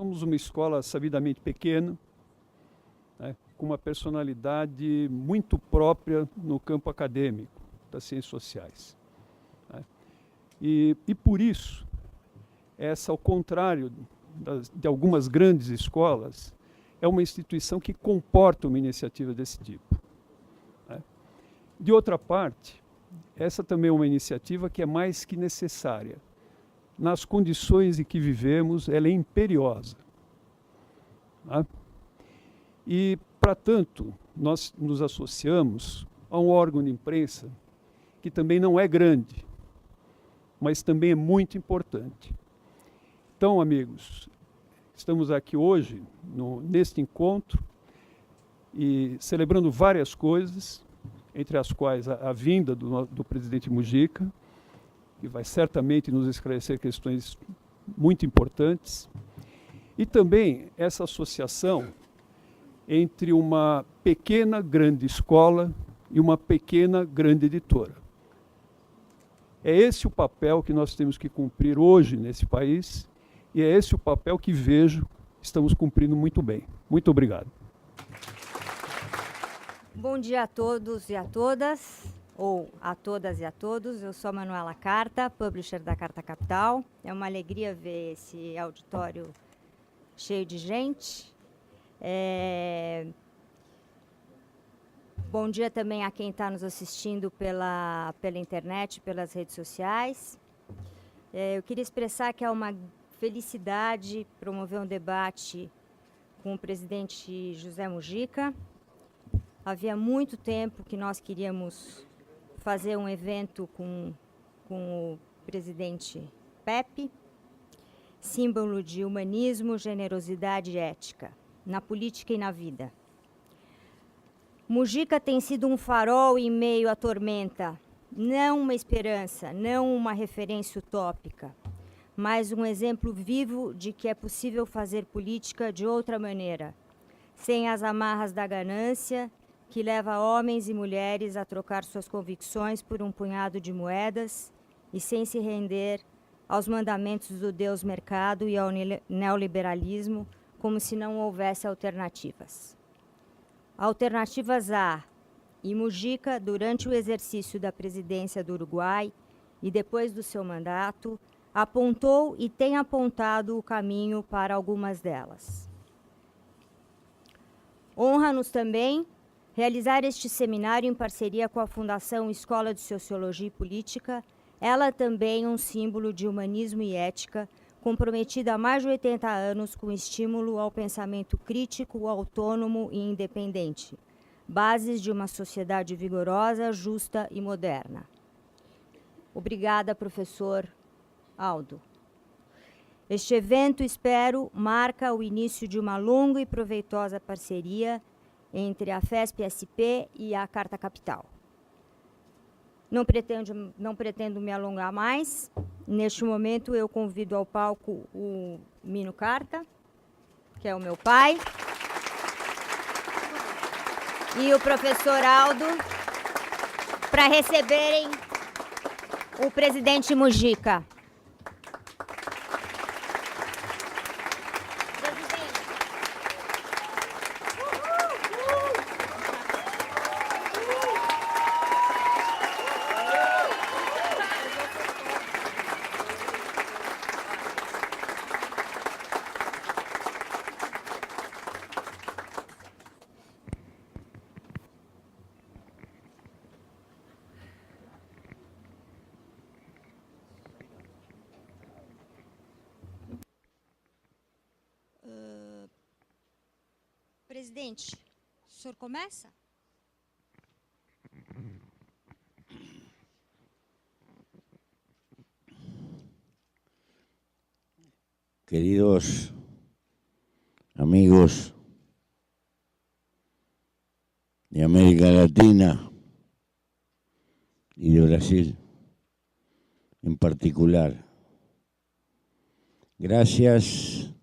somos uma escola sabidamente pequena, né, com uma personalidade muito própria no campo acadêmico das ciências sociais. Né? E por isso, essa, ao contrário de algumas grandes escolas, é uma instituição que comporta uma iniciativa desse tipo. Né? De outra parte, essa também é uma iniciativa que é mais que necessária. Nas condições em que vivemos, ela é imperiosa. Tá? E, para tanto, nós nos associamos a um órgão de imprensa que também não é grande, mas também é muito importante. Então, amigos, estamos aqui hoje, neste encontro, e celebrando várias coisas, entre as quais a vinda do presidente Mujica, que vai certamente nos esclarecer questões muito importantes, e também essa associação entre uma pequena grande escola e uma pequena grande editora. É esse o papel que nós temos que cumprir hoje nesse país, e é esse o papel que vejo estamos cumprindo muito bem. Muito obrigado. Bom dia a todos e a todas, ou a todas e a todos. Eu sou a Manuela Carta, publisher da Carta Capital. É uma alegria ver esse auditório cheio de gente. Bom dia também a quem está nos assistindo pela internet, pelas redes sociais. Eu queria expressar que é uma felicidade promover um debate com o presidente José Mujica. Havia muito tempo que nós queríamos fazer um evento com o presidente Pepe, símbolo de humanismo, generosidade e ética, na política e na vida. Mujica tem sido um farol em meio à tormenta, não uma esperança, não uma referência utópica, mas um exemplo vivo de que é possível fazer política de outra maneira, sem as amarras da ganância, que leva homens e mulheres a trocar suas convicções por um punhado de moedas e sem se render aos mandamentos do Deus mercado e ao neoliberalismo, como se não houvesse alternativas. Alternativas há, e Mujica, durante o exercício da presidência do Uruguai e depois do seu mandato, apontou e tem apontado o caminho para algumas delas. Honra-nos também realizar este seminário em parceria com a Fundação Escola de Sociologia e Política, ela também um símbolo de humanismo e ética, comprometida há mais de 80 anos com estímulo ao pensamento crítico, autônomo e independente, bases de uma sociedade vigorosa, justa e moderna. Obrigada, professor Aldo. Este evento, espero, marca o início de uma longa e proveitosa parceria entre a FESP-SP e a Carta Capital. Não pretendo me alongar mais. Neste momento, eu convido ao palco o Mino Carta, que é o meu pai, e o professor Aldo, para receberem o presidente Mujica. Presidente, o senhor começa? Queridos amigos de América Latina y de Brasil en particular, gracias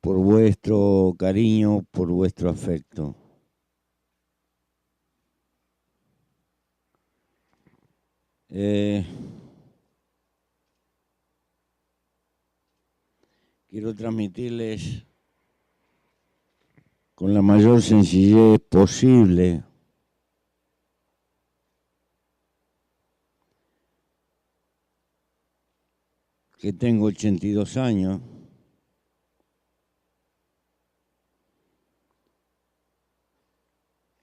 por vuestro cariño, por vuestro afecto. quiero transmitirles con la mayor sencillez posible que tengo 82 años,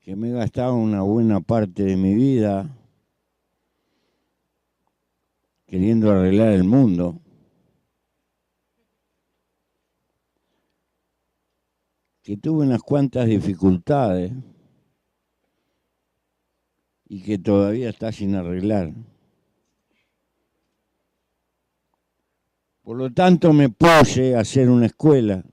que me he gastado una buena parte de mi vida queriendo arreglar el mundo, que tuve unas cuantas dificultades y que todavía está sin arreglar. Por lo tanto, me puse a hacer una escuela.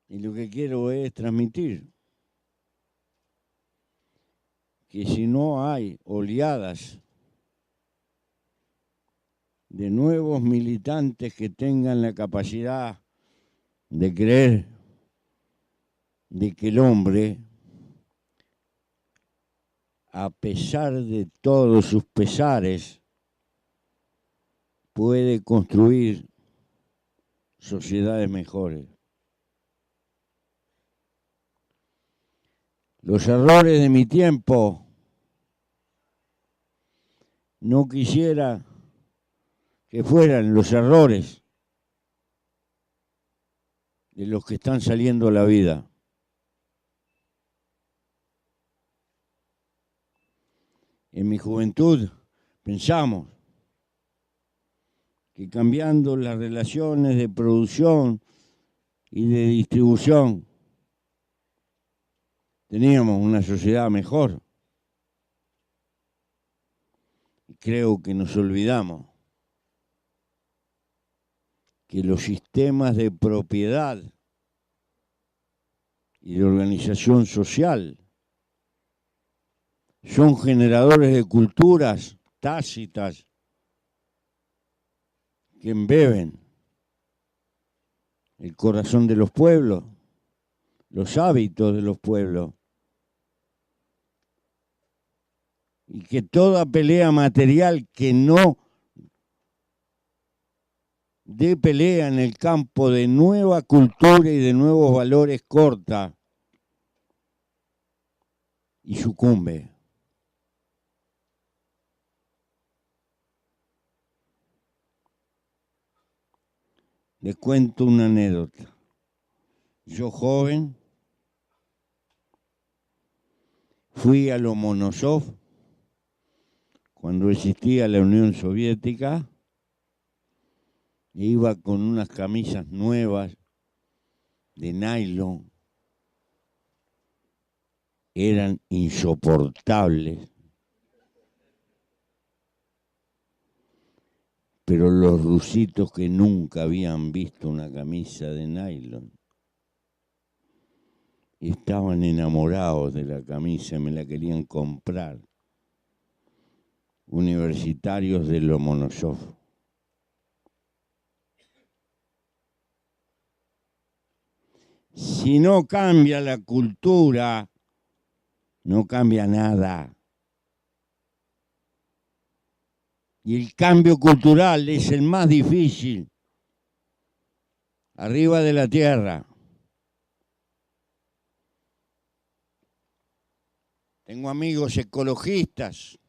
Y lo que quiero es transmitir que si no hay oleadas de nuevos militantes que tengan la capacidad de creer de que el hombre, a pesar de todos sus pesares, puede construir sociedades mejores. Los errores de mi tiempo, no quisiera que fueran los errores de los que están saliendo a la vida. En mi juventud pensamos que cambiando las relaciones de producción y de distribución teníamos una sociedad mejor. Y creo que nos olvidamos que los sistemas de propiedad y de organización social son generadores de culturas tácitas que embeben el corazón de los pueblos, los hábitos de los pueblos, y que toda pelea material que no dé pelea en el campo de nueva cultura y de nuevos valores corta y sucumbe. Les cuento una anécdota. Yo joven fui a Lomonosov cuando existía la Unión Soviética. Iba con unas camisas nuevas de nylon. Eran insoportables. Pero los rusitos que nunca habían visto una camisa de nylon estaban enamorados de la camisa y me la querían comprar. Universitarios de Lomonosov. Si no cambia la cultura, no cambia nada. Y el cambio cultural es el más difícil, arriba de la tierra. Tengo amigos ecologistas.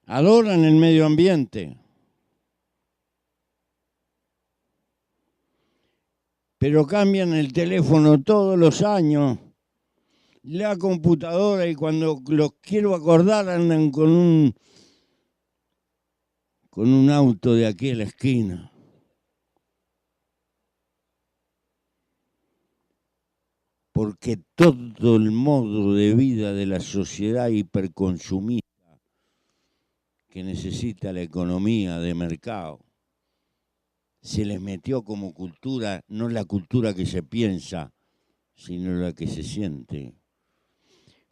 Adoran el medio ambiente. Pero cambian el teléfono todos los años, la computadora, y cuando los quiero acordar andan con un auto de aquí a la esquina. Porque todo el modo de vida de la sociedad hiperconsumista que necesita la economía de mercado se les metió como cultura, no la cultura que se piensa, sino la que se siente.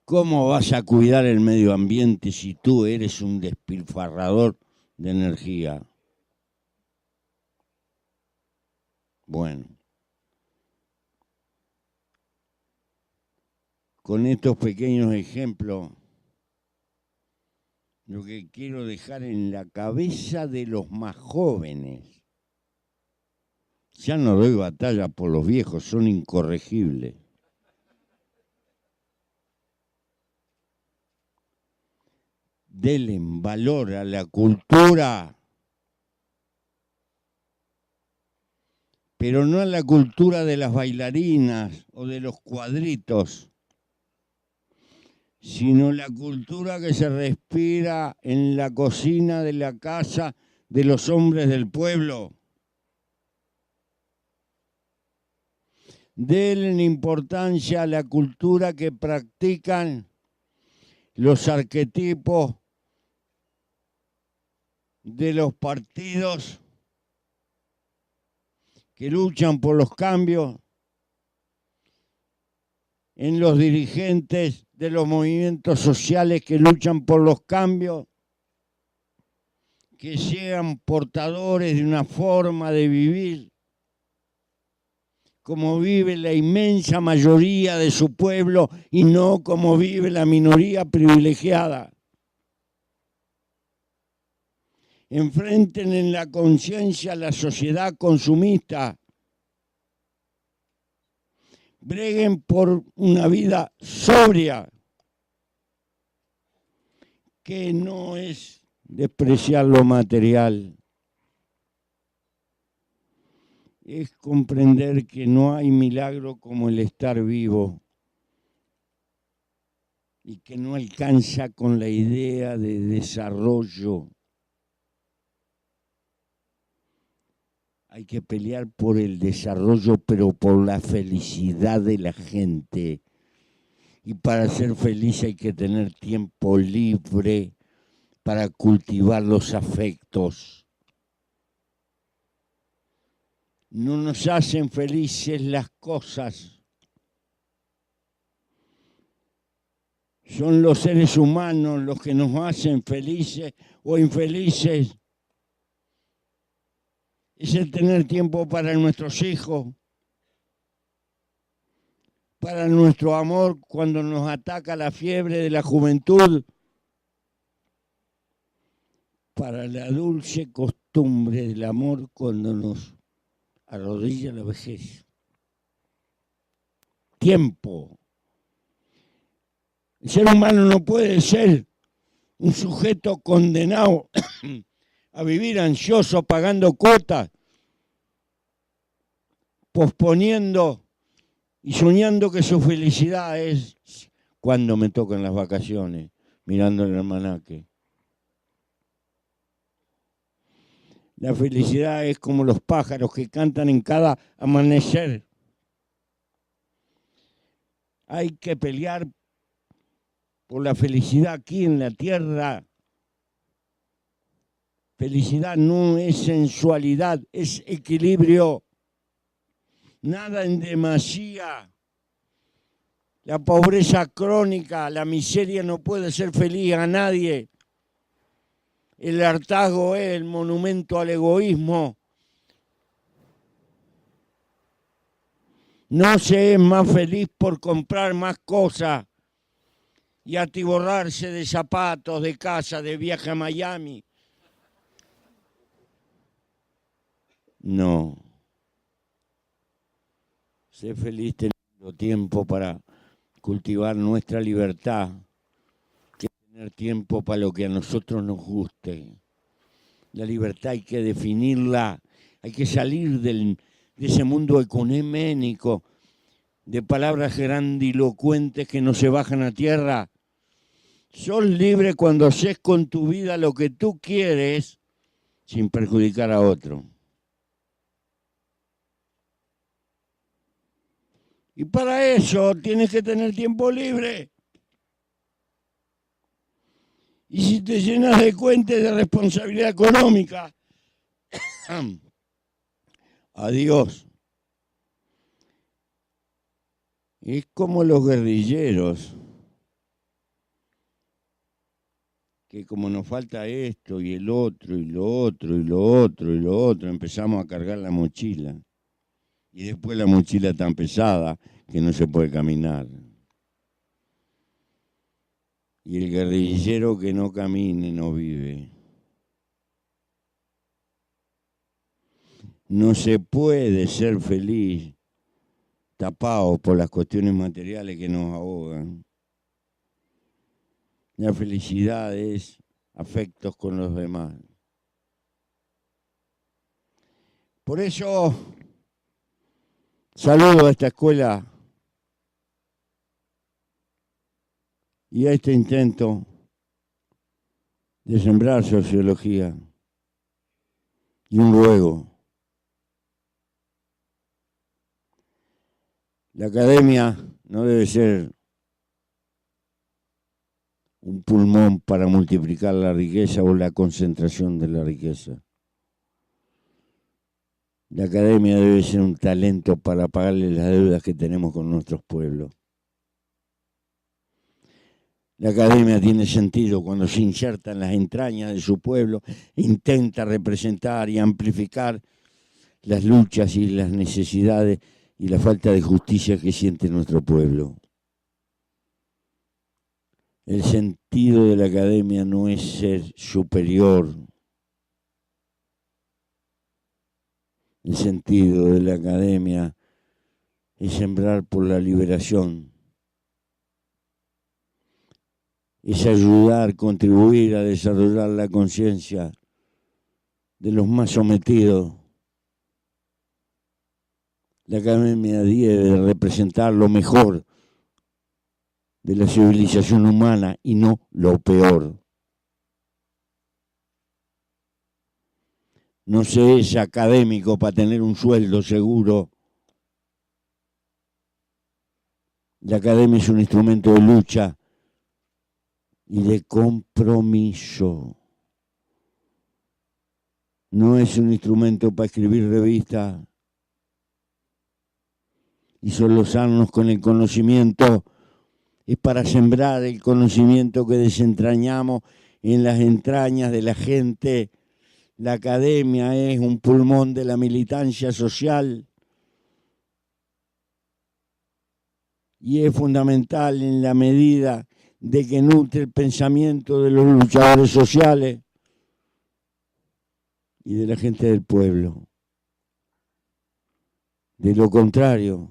¿Cómo vas a cuidar el medio ambiente si tú eres un despilfarrador de energía? Bueno, con estos pequeños ejemplos, lo que quiero dejar en la cabeza de los más jóvenes. Ya no doy batalla por los viejos, son incorregibles. Denle valor a la cultura, pero no a la cultura de las bailarinas o de los cuadritos, sino la cultura que se respira en la cocina de la casa de los hombres del pueblo. Denle importancia a la cultura que practican los arquetipos de los partidos que luchan por los cambios, en los dirigentes de los movimientos sociales que luchan por los cambios, que sean portadores de una forma de vivir como vive la inmensa mayoría de su pueblo y no como vive la minoría privilegiada. Enfrenten en la conciencia a la sociedad consumista. Breguen por una vida sobria, que no es despreciar lo material. Es comprender que no hay milagro como el estar vivo y que no alcanza con la idea de desarrollo. Hay que pelear por el desarrollo, pero por la felicidad de la gente. Y para ser feliz hay que tener tiempo libre para cultivar los afectos. No nos hacen felices las cosas. Son los seres humanos los que nos hacen felices o infelices. Es el tener tiempo para nuestros hijos, para nuestro amor cuando nos ataca la fiebre de la juventud, para la dulce costumbre del amor cuando nos arrodilla la vejez. Tiempo. El ser humano no puede ser un sujeto condenado a vivir ansioso, pagando cuotas, posponiendo y soñando que su felicidad es cuando me tocan las vacaciones, mirando el almanaque. La felicidad es como los pájaros que cantan en cada amanecer. Hay que pelear por la felicidad aquí en la tierra. Felicidad no es sensualidad, es equilibrio. Nada en demasía. La pobreza crónica, la miseria no puede ser feliz a nadie. El hartazgo es el monumento al egoísmo. No se es más feliz por comprar más cosas y atiborrarse de zapatos, de casa, de viaje a Miami. No. Sé feliz teniendo tiempo para cultivar nuestra libertad, que tener tiempo para lo que a nosotros nos guste. La libertad hay que definirla, hay que salir de ese mundo ecuménico, de palabras grandilocuentes que no se bajan a tierra. Sos libre cuando haces con tu vida lo que tú quieres sin perjudicar a otro. Y para eso tienes que tener tiempo libre. Y si te llenas de cuentas de responsabilidad económica, adiós. Es como los guerrilleros, que como nos falta esto y el otro, y lo otro, y lo otro, y lo otro, empezamos a cargar la mochila. Y después la mochila tan pesada que no se puede caminar. y el guerrillero que no camine no vive. No se puede ser feliz tapado por las cuestiones materiales que nos ahogan. La felicidad es afectos con los demás. Por eso saludo a esta escuela y a este intento de sembrar sociología y un ruego. La academia no debe ser un pulmón para multiplicar la riqueza o la concentración de la riqueza. La academia debe ser un talento para pagarle las deudas que tenemos con nuestros pueblos. La academia tiene sentido cuando se inserta en las entrañas de su pueblo e intenta representar y amplificar las luchas y las necesidades y la falta de justicia que siente nuestro pueblo. El sentido de la academia no es ser superior. El sentido de la academia es sembrar por la liberación. Es ayudar, contribuir a desarrollar la conciencia de los más sometidos. La academia debe representar lo mejor de la civilización humana y no lo peor. No se es académico para tener un sueldo seguro. La academia es un instrumento de lucha y de compromiso. No es un instrumento para escribir revistas y solozarnos con el conocimiento. Es para sembrar el conocimiento que desentrañamos en las entrañas de la gente. La academia es un pulmón de la militancia social y es fundamental en la medida de que nutre el pensamiento de los luchadores sociales y de la gente del pueblo. De lo contrario,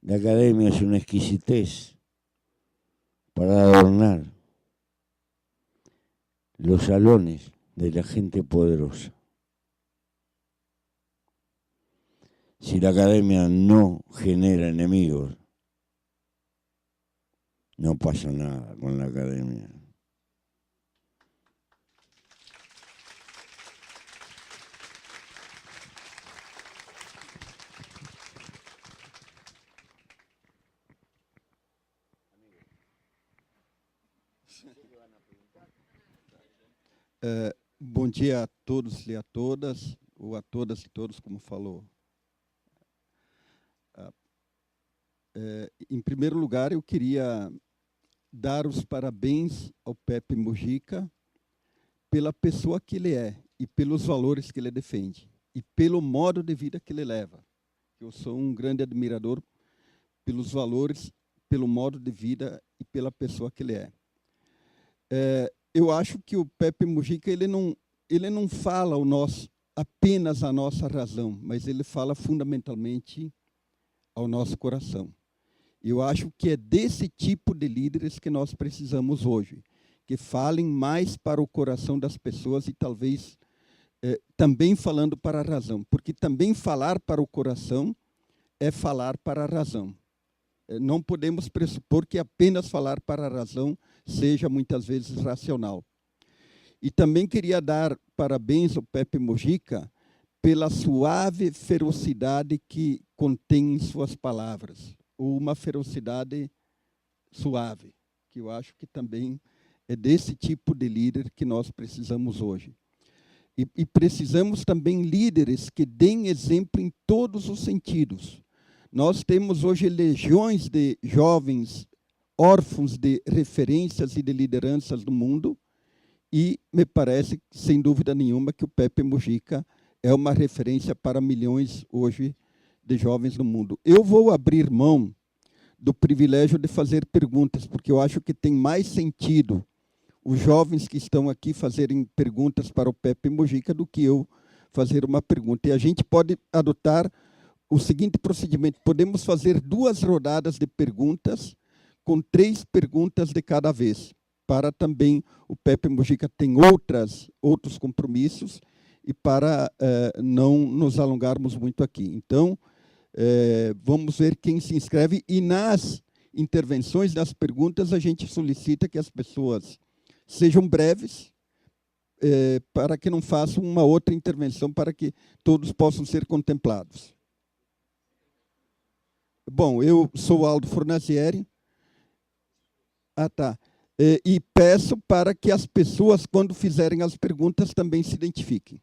la academia es una exquisitez para adornar los salones de la gente poderosa. Si la academia no genera enemigos, no pasa nada con la academia. Bom dia a todos e a todas, ou a todas e todos, como falou. Em primeiro lugar, eu queria dar os parabéns ao Pepe Mujica pela pessoa que ele é e pelos valores que ele defende e pelo modo de vida que ele leva. Eu sou um grande admirador pelos valores, pelo modo de vida e pela pessoa que ele é. Eu acho que o Pepe Mujica ele não fala apenas a nossa razão, mas ele fala fundamentalmente ao nosso coração. Eu acho que é desse tipo de líderes que nós precisamos hoje, que falem mais para o coração das pessoas e talvez também falando para a razão, porque também falar para o coração é falar para a razão. Não podemos pressupor que apenas falar para a razão seja muitas vezes racional. E também queria dar parabéns ao Pepe Mujica pela suave ferocidade que contém em suas palavras, ou uma ferocidade suave, que eu acho que também é desse tipo de líder que nós precisamos hoje. E precisamos também líderes que deem exemplo em todos os sentidos. Nós temos hoje legiões de jovens órfãos de referências e de lideranças do mundo, e me parece, sem dúvida nenhuma, que o Pepe Mujica é uma referência para milhões hoje de jovens no mundo. Eu vou abrir mão do privilégio de fazer perguntas, porque eu acho que tem mais sentido os jovens que estão aqui fazerem perguntas para o Pepe Mujica do que eu fazer uma pergunta. E a gente pode adotar o seguinte procedimento: podemos fazer 2 rodadas de perguntas, com 3 perguntas de cada vez, para também o Pepe Mujica tem outros compromissos e para não nos alongarmos muito aqui. Então, vamos ver quem se inscreve, e nas intervenções, nas perguntas, a gente solicita que as pessoas sejam breves, para que não façam uma outra intervenção, para que todos possam ser contemplados. Bom, eu sou Aldo Fornazieri. Ah, tá. E peço para que as pessoas, quando fizerem as perguntas, também se identifiquem.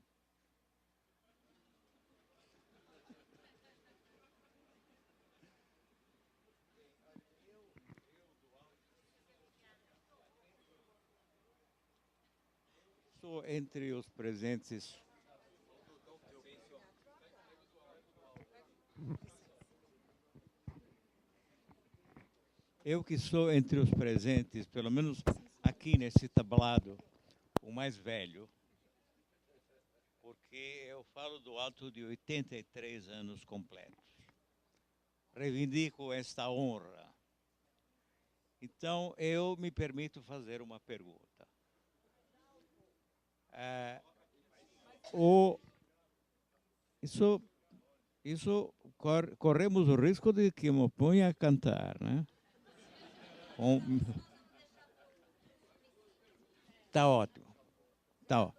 Sou entre os presentes. Eu que sou entre os presentes, pelo menos aqui nesse tablado, o mais velho, porque eu falo do alto de 83 anos completos. Reivindico esta honra. Então, eu me permito fazer uma pergunta. Corremos o risco de que me ponha a cantar, né? Tá ótimo. Tá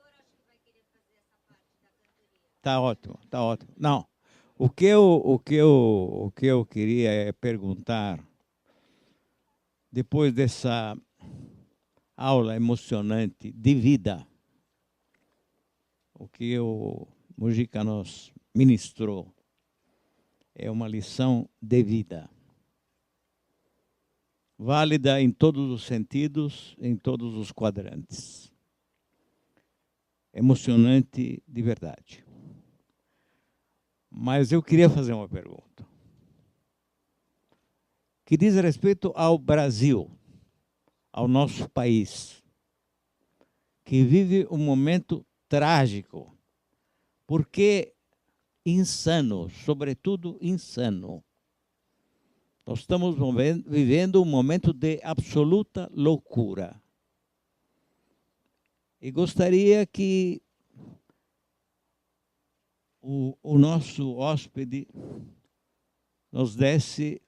ótimo. Não, o que eu queria é perguntar, depois dessa aula emocionante de vida, o que o Mujica nos ministrou é uma lição de vida, válida em todos os sentidos, em todos os quadrantes. Emocionante de verdade. Mas eu queria fazer uma pergunta, que diz respeito ao Brasil, ao nosso país, que vive um momento trágico, porque insano, sobretudo insano. Nós estamos vivendo um momento de absoluta loucura. E gostaria que o nosso hóspede nos desse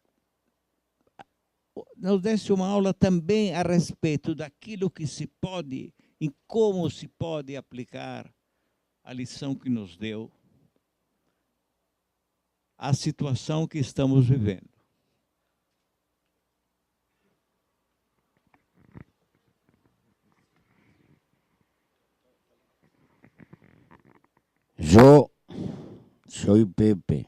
uma aula também a respeito daquilo que se pode e como se pode aplicar a lição que nos deu à situação que estamos vivendo. Yo soy Pepe.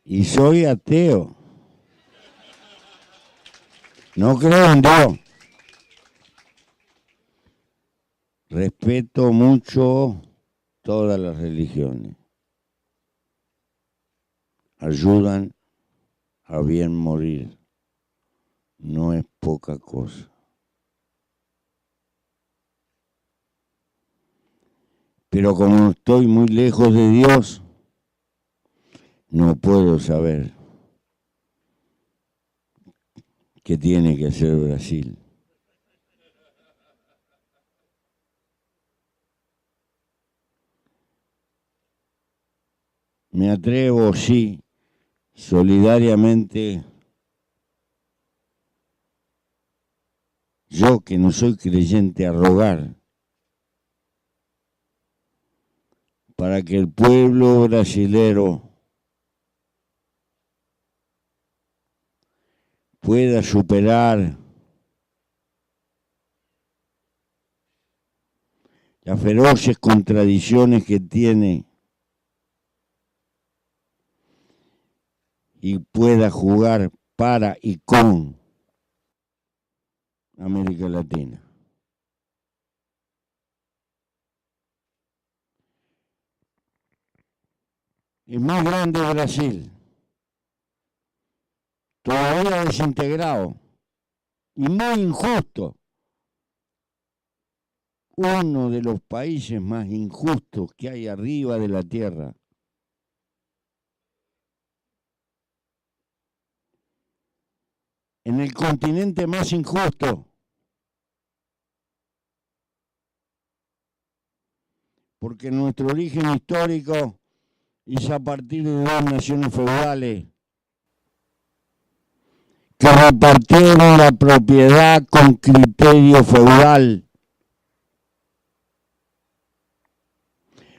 Y soy ateo. No creo en Dios. Respeto mucho todas las religiones. Ayudan a bien morir. No es poca cosa. Pero como estoy muy lejos de Dios, no puedo saber qué tiene que hacer Brasil. Me atrevo, sí, solidariamente, yo que no soy creyente, a rogar para que el pueblo brasilero pueda superar las feroces contradicciones que tiene y pueda jugar para y con América Latina. el más grande de Brasil, todavía desintegrado y muy injusto. Uno de los países más injustos que hay arriba de la tierra. En el continente más injusto. Porque nuestro origen histórico es a partir de dos naciones feudales que repartieron la propiedad con criterio feudal.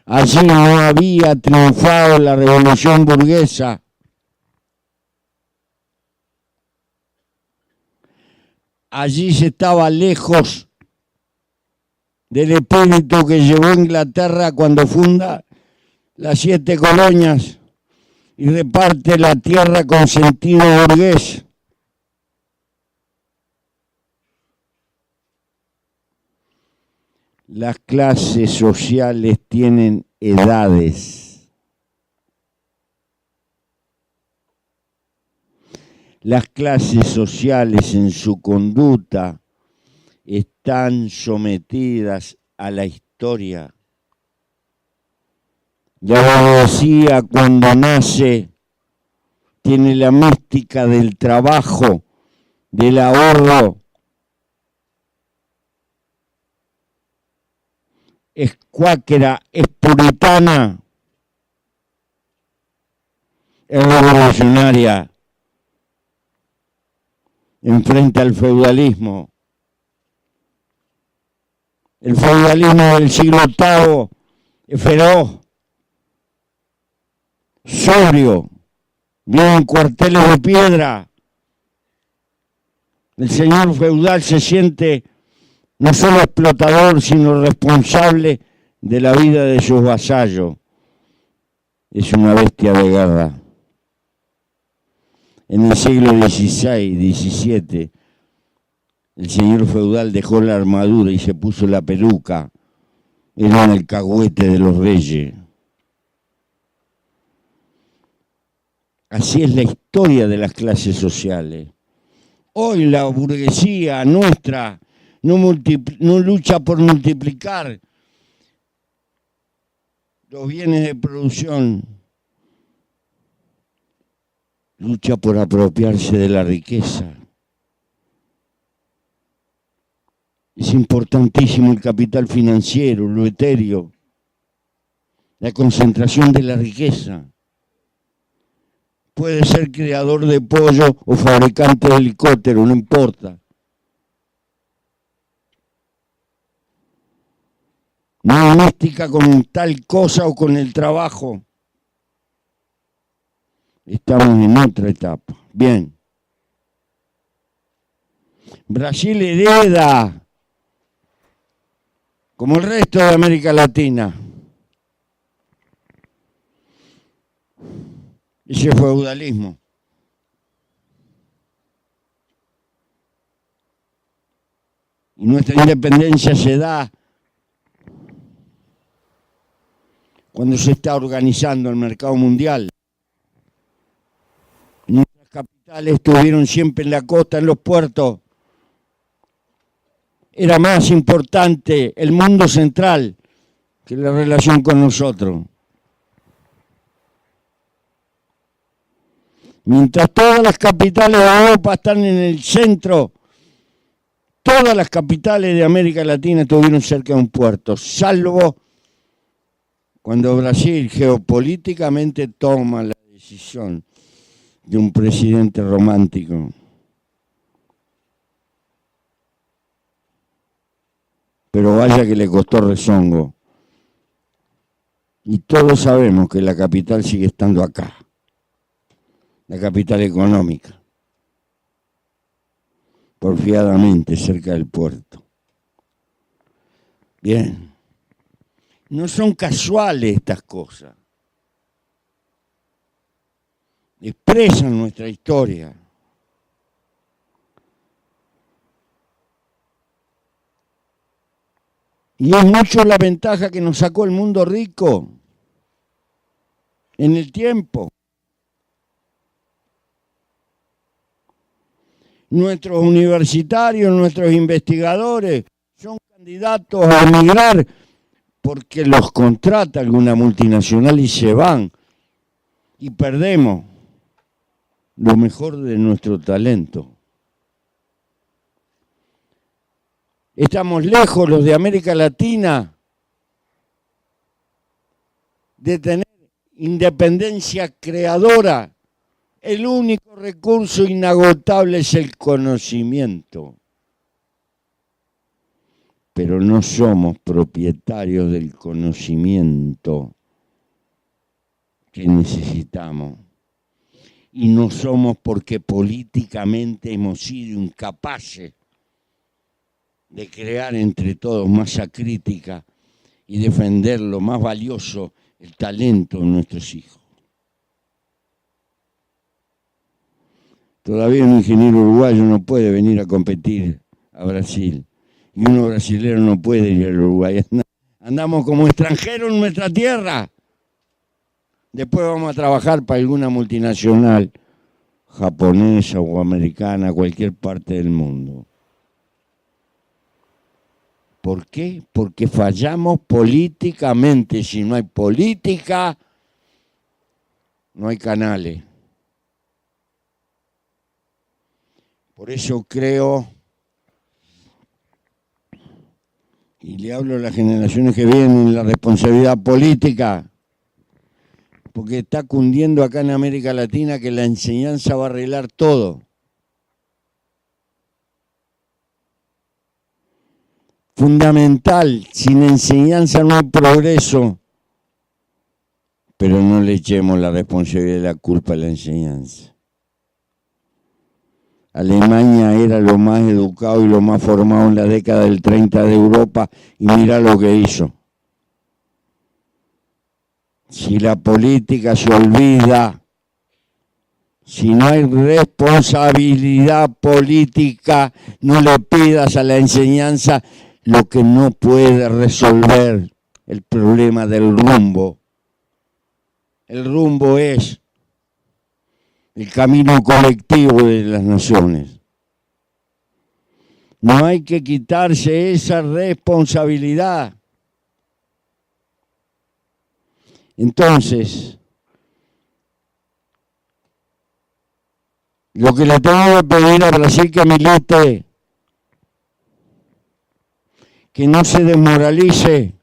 Allí no había triunfado la revolución burguesa. Allí se estaba lejos del espíritu que llevó Inglaterra cuando funda las 7 colonias y reparte la tierra con sentido burgués. Las clases sociales tienen edades. Las clases sociales en su conducta están sometidas a la historia. La burguesía cuando nace tiene la mística del trabajo, del ahorro. Es cuáquera, es puritana, es revolucionaria, enfrenta al feudalismo. El feudalismo del siglo VIII es feroz, sobrio, vive en cuarteles de piedra. El señor feudal se siente no solo explotador, sino responsable de la vida de sus vasallos. Es una bestia de guerra. En el siglo XVI, XVII, el señor feudal dejó la armadura y se puso la peluca. Era un alcahuete de los reyes. Así es la historia de las clases sociales. Hoy la burguesía nuestra no lucha por multiplicar los bienes de producción, lucha por apropiarse de la riqueza. Es importantísimo el capital financiero, lo etéreo, la concentración de la riqueza. Puede ser creador de pollo o fabricante de helicóptero, no importa. No hay mística con tal cosa o con el trabajo. Estamos en otra etapa. Bien. Brasil hereda, como el resto de América Latina, ese feudalismo. Y nuestra independencia se da cuando se está organizando el mercado mundial. Nuestras capitales estuvieron siempre en la costa, en los puertos. Era más importante el mundo central que la relación con nosotros. Mientras todas las capitales de Europa están en el centro, todas las capitales de América Latina estuvieron cerca de un puerto, salvo cuando Brasil geopolíticamente toma la decisión de un presidente romántico. Pero vaya que le costó rezongo. Y todos sabemos que la capital sigue estando acá, la capital económica, porfiadamente cerca del puerto. Bien. No son casuales estas cosas. Expresan nuestra historia. Y es mucho la ventaja que nos sacó el mundo rico. en el tiempo. Nuestros universitarios, nuestros investigadores son candidatos a emigrar porque los contrata alguna multinacional y se van. Y perdemos lo mejor de nuestro talento. Estamos lejos, los de América Latina, de tener independencia creadora. El único recurso inagotable es el conocimiento. Pero no somos propietarios del conocimiento que necesitamos. Y no somos porque políticamente hemos sido incapaces de crear entre todos masa crítica y defender lo más valioso, el talento de nuestros hijos. Todavía un ingeniero uruguayo no puede venir a competir a Brasil. Y uno brasilero no puede ir al Uruguay. Andamos como extranjeros en nuestra tierra. Después vamos a trabajar para alguna multinacional japonesa o americana, cualquier parte del mundo. ¿Por qué? Porque fallamos políticamente. Si no hay política, no hay canales. Por eso creo, y le hablo a las generaciones que vienen, la responsabilidad política, porque está cundiendo acá en América Latina que la enseñanza va a arreglar todo. Fundamental, sin enseñanza no hay progreso, pero no le echemos la responsabilidad y la culpa a la enseñanza. Alemania era lo más educado y lo más formado en la década del 30 de Europa y mira lo que hizo. Si la política se olvida, si no hay responsabilidad política, no le pidas a la enseñanza lo que no puede resolver el problema del rumbo. El rumbo es el camino colectivo de las naciones. No hay que quitarse esa responsabilidad. Entonces, lo que le tengo que pedir a Brasil que milite, que no se desmoralice,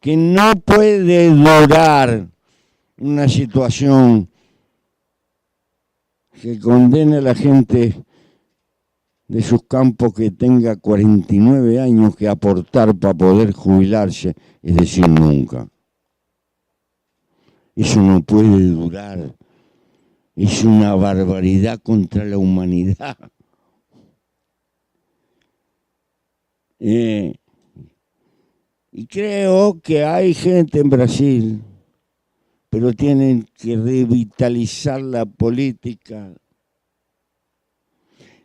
que no puede durar una situación que condene a la gente de sus campos que tenga 49 años que aportar para poder jubilarse, es decir, nunca. Eso no puede durar. Es una barbaridad contra la humanidad. Y creo que hay gente en Brasil, pero tienen que revitalizar la política.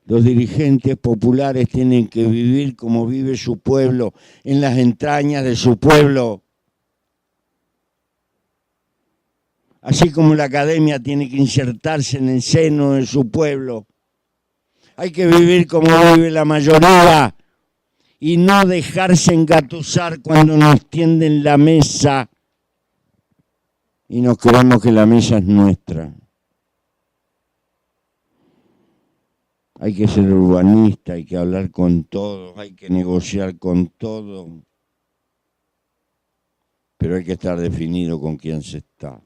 Los dirigentes populares tienen que vivir como vive su pueblo, en las entrañas de su pueblo. Así como la academia tiene que insertarse en el seno de su pueblo. Hay que vivir como vive la mayoría y no dejarse engatusar cuando nos tienden la mesa y nos creemos que la mesa es nuestra. Hay que ser urbanista, hay que hablar con todos, hay que negociar con todos, pero hay que estar definido con quién se está.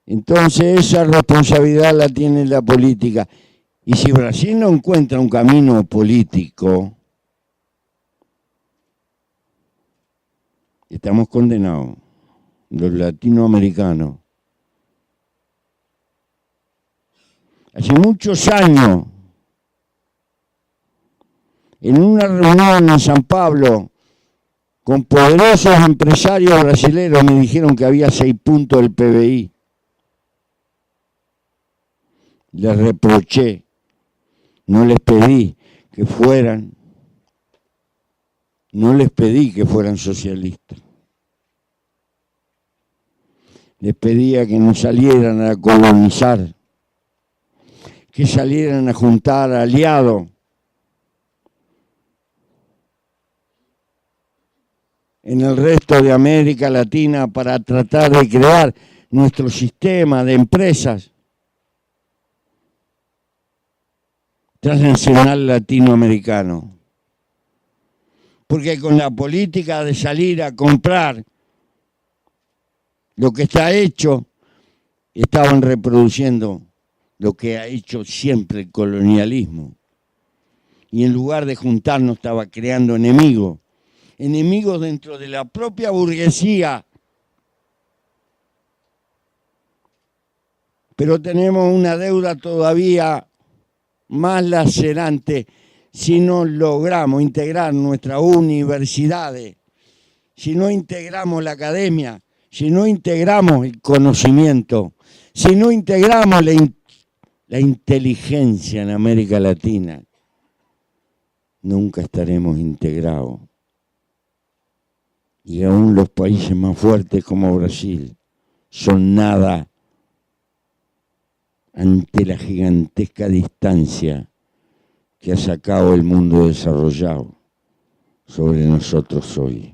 Entonces esa responsabilidad la tiene la política. Y si Brasil no encuentra un camino político, estamos condenados, los latinoamericanos. Hace muchos años, en una reunión en San Pablo, con poderosos empresarios brasileños me dijeron que había 6 puntos del PBI. Les reproché, no les pedí que fueran No les pedí que fueran socialistas. Les pedía que no salieran a colonizar, que salieran a juntar aliados en el resto de América Latina para tratar de crear nuestro sistema de empresas transnacional latinoamericano. Porque con la política de salir a comprar lo que está hecho, estaban reproduciendo lo que ha hecho siempre el colonialismo. Y en lugar de juntarnos, estaba creando enemigos. Enemigos dentro de la propia burguesía. Pero tenemos una deuda todavía más lacerante si no logramos integrar nuestras universidades, si no integramos la academia, si no integramos el conocimiento, si no integramos la inteligencia en América Latina, nunca estaremos integrados. Y aún los países más fuertes como Brasil son nada ante la gigantesca distancia que ha sacado el mundo desarrollado sobre nosotros hoy.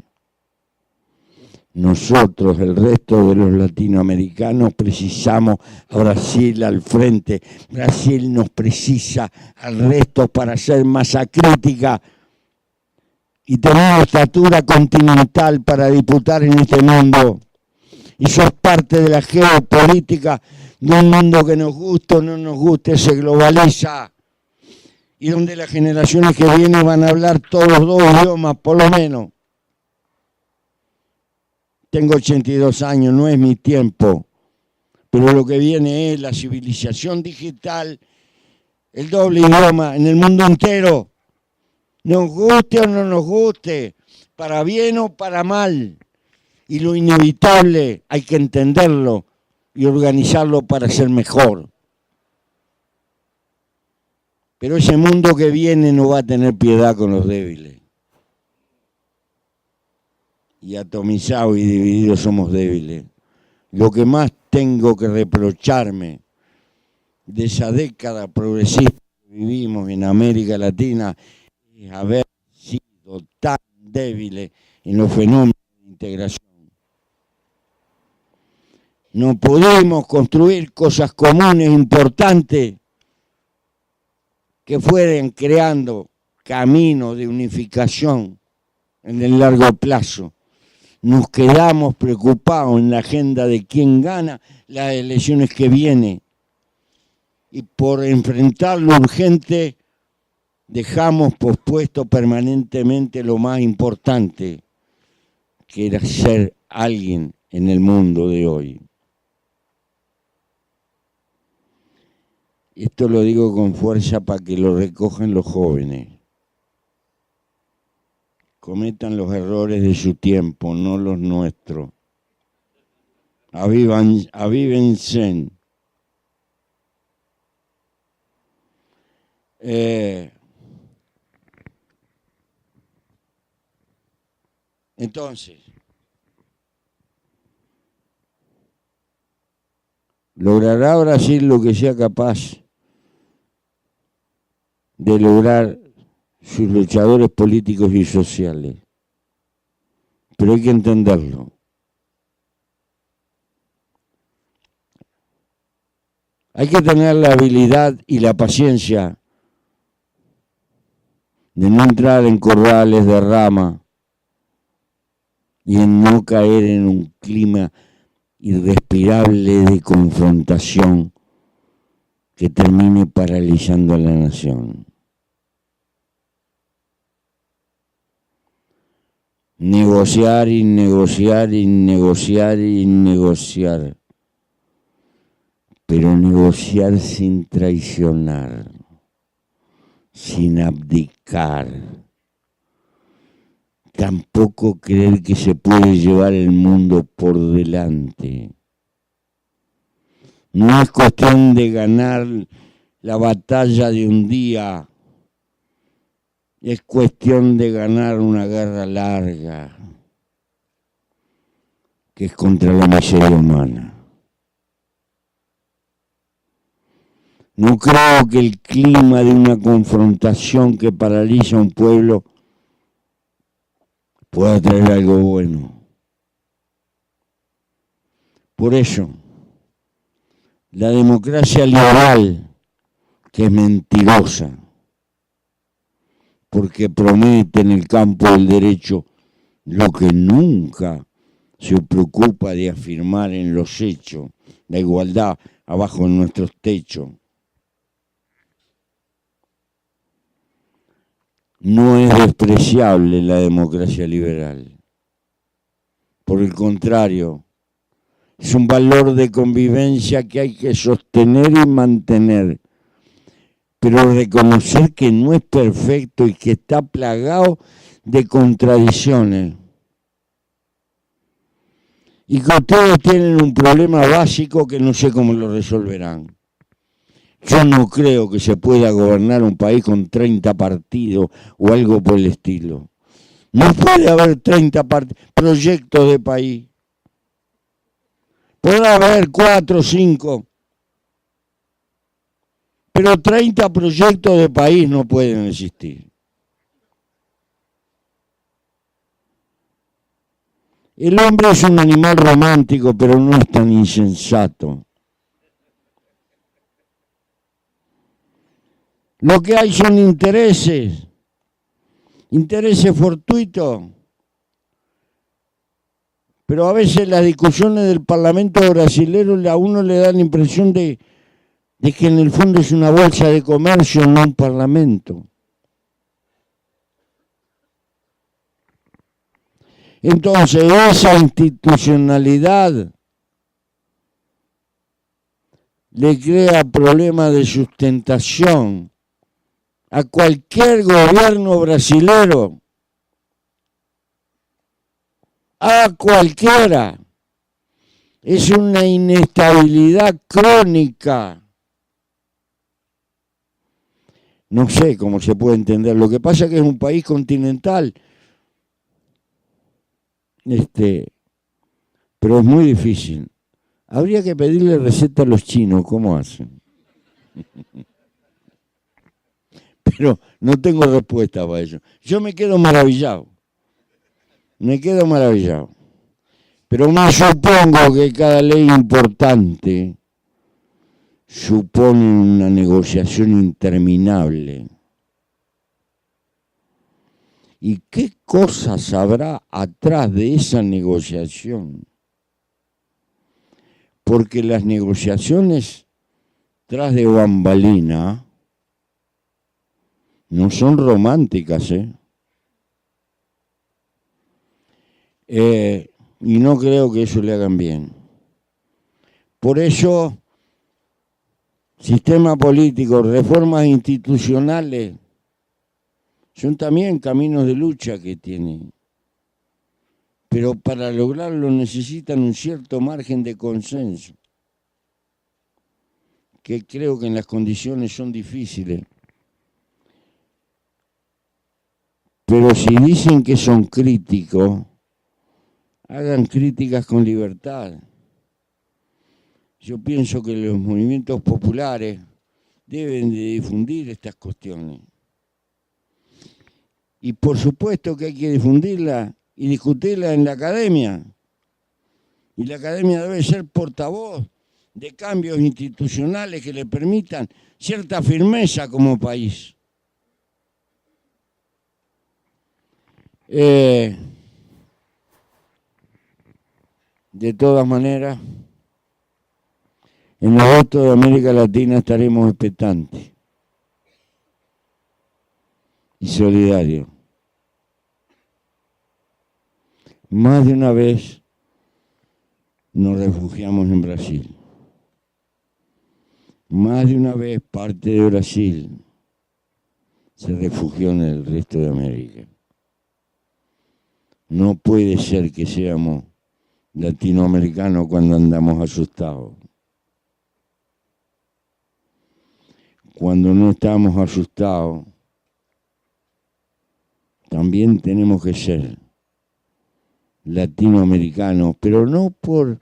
Nosotros, el resto de los latinoamericanos, precisamos a Brasil al frente. Brasil nos precisa al resto para hacer masa crítica y tener estatura continental para disputar en este mundo. Y sos parte de la geopolítica de un mundo que nos guste o no nos guste, se globaliza. Y donde las generaciones que vienen van a hablar todos los dos idiomas, por lo menos. Tengo 82 años, no es mi tiempo, pero lo que viene es la civilización digital, el doble idioma en el mundo entero. Nos guste o no nos guste, para bien o para mal. Y lo inevitable hay que entenderlo y organizarlo para ser mejor. Pero ese mundo que viene no va a tener piedad con los débiles. Y atomizados y divididos somos débiles. Lo que más tengo que reprocharme de esa década progresista que vivimos en América Latina es haber sido tan débiles en los fenómenos de integración. No pudimos construir cosas comunes importantes que fueran creando caminos de unificación en el largo plazo. Nos quedamos preocupados en la agenda de quién gana las elecciones que vienen. Y por enfrentar lo urgente, dejamos pospuesto permanentemente lo más importante, que era ser alguien en el mundo de hoy. Esto lo digo con fuerza para que lo recojan los jóvenes. Cometan los errores de su tiempo, no los nuestros. Avívense. Entonces, ¿logrará Brasil lo que sea capaz de lograr sus luchadores políticos y sociales? Pero hay que entenderlo. Hay que tener la habilidad y la paciencia de no entrar en corrales de rama y en no caer en un clima irrespirable de confrontación que termine paralizando a la nación. Negociar y negociar y negociar y negociar, pero negociar sin traicionar, sin abdicar. Tampoco creer que se puede llevar el mundo por delante. No es cuestión de ganar la batalla de un día, es cuestión de ganar una guerra larga, que es contra la miseria humana. No creo que el clima de una confrontación que paraliza a un pueblo pueda traer algo bueno. Por eso, la democracia liberal, que es mentirosa, porque promete en el campo del derecho lo que nunca se preocupa de afirmar en los hechos, la igualdad abajo de nuestros techos. No es despreciable la democracia liberal. Por el contrario, es un valor de convivencia que hay que sostener y mantener, pero reconocer que no es perfecto y que está plagado de contradicciones. Y que ustedes tienen un problema básico que no sé cómo lo resolverán. Yo no creo que se pueda gobernar un país con 30 partidos o algo por el estilo. No puede haber 30 proyectos de país. Podrá haber 4 o 5. Pero 30 proyectos de país no pueden existir. El hombre es un animal romántico, pero no es tan insensato. Lo que hay son intereses fortuitos. Pero a veces las discusiones del Parlamento brasileño a uno le da la impresión de que en el fondo es una bolsa de comercio, no un parlamento. Entonces, esa institucionalidad le crea problemas de sustentación a cualquier gobierno brasilero, a cualquiera. Es una inestabilidad crónica. No sé cómo se puede entender. Lo que pasa es que es un país continental, pero es muy difícil. Habría que pedirle receta a los chinos, ¿cómo hacen? Pero no tengo respuesta para eso. Yo me quedo maravillado. Pero me supongo que cada ley importante supone una negociación interminable. ¿Y qué cosas habrá atrás de esa negociación? Porque las negociaciones tras de bambalina no son románticas, y no creo que eso le hagan bien. Por eso, sistema político, reformas institucionales, son también caminos de lucha que tienen. Pero para lograrlo necesitan un cierto margen de consenso, que creo que en las condiciones son difíciles. Pero si dicen que son críticos, hagan críticas con libertad. Yo pienso que los movimientos populares deben de difundir estas cuestiones. Y por supuesto que hay que difundirla y discutirla en la academia. Y la academia debe ser portavoz de cambios institucionales que le permitan cierta firmeza como país. De todas maneras, en los votos de América Latina estaremos expectantes y solidarios. Más de una vez nos refugiamos en Brasil. Más de una vez parte de Brasil se refugió en el resto de América. No puede ser que seamos latinoamericanos cuando andamos asustados. Cuando no estamos asustados, también tenemos que ser latinoamericanos, pero no por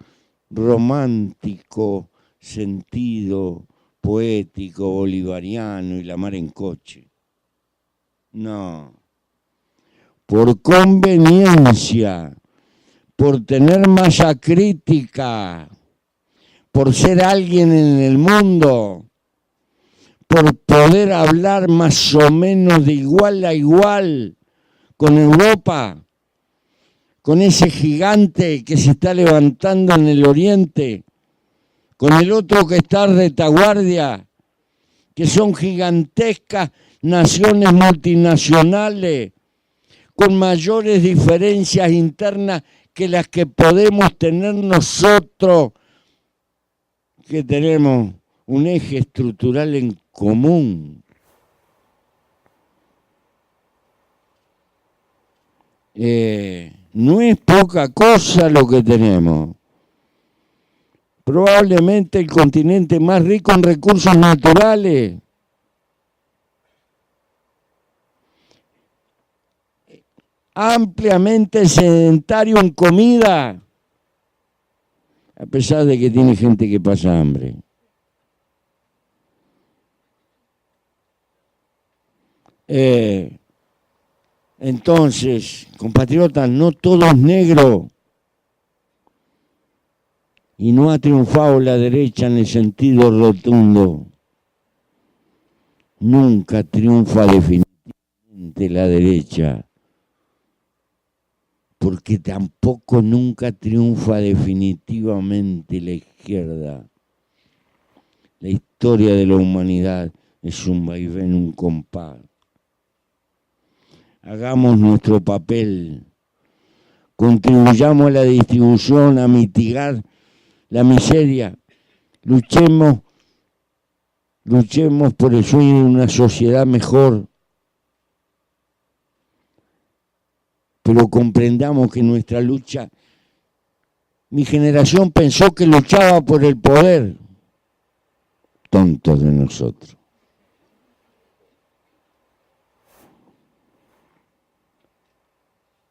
romántico sentido poético, bolivariano y la mar en coche. No. Por conveniencia, por tener masa crítica, por ser alguien en el mundo, por poder hablar más o menos de igual a igual con Europa, con ese gigante que se está levantando en el oriente, con el otro que está a retaguardia, que son gigantescas naciones multinacionales, con mayores diferencias internas que las que podemos tener nosotros, que tenemos un eje estructural en común. No es poca cosa lo que tenemos. Probablemente el continente más rico en recursos naturales. Ampliamente sedentario en comida, a pesar de que tiene gente que pasa hambre. Entonces, compatriotas, no todo es negro. Y no ha triunfado la derecha en el sentido rotundo. Nunca triunfa definitivamente la derecha, porque tampoco nunca triunfa definitivamente la izquierda. La historia de la humanidad es un vaivén, un compás. Hagamos nuestro papel, contribuyamos a la distribución, a mitigar la miseria, luchemos por el sueño de una sociedad mejor, pero comprendamos que nuestra lucha, mi generación pensó que luchaba por el poder, tontos de nosotros.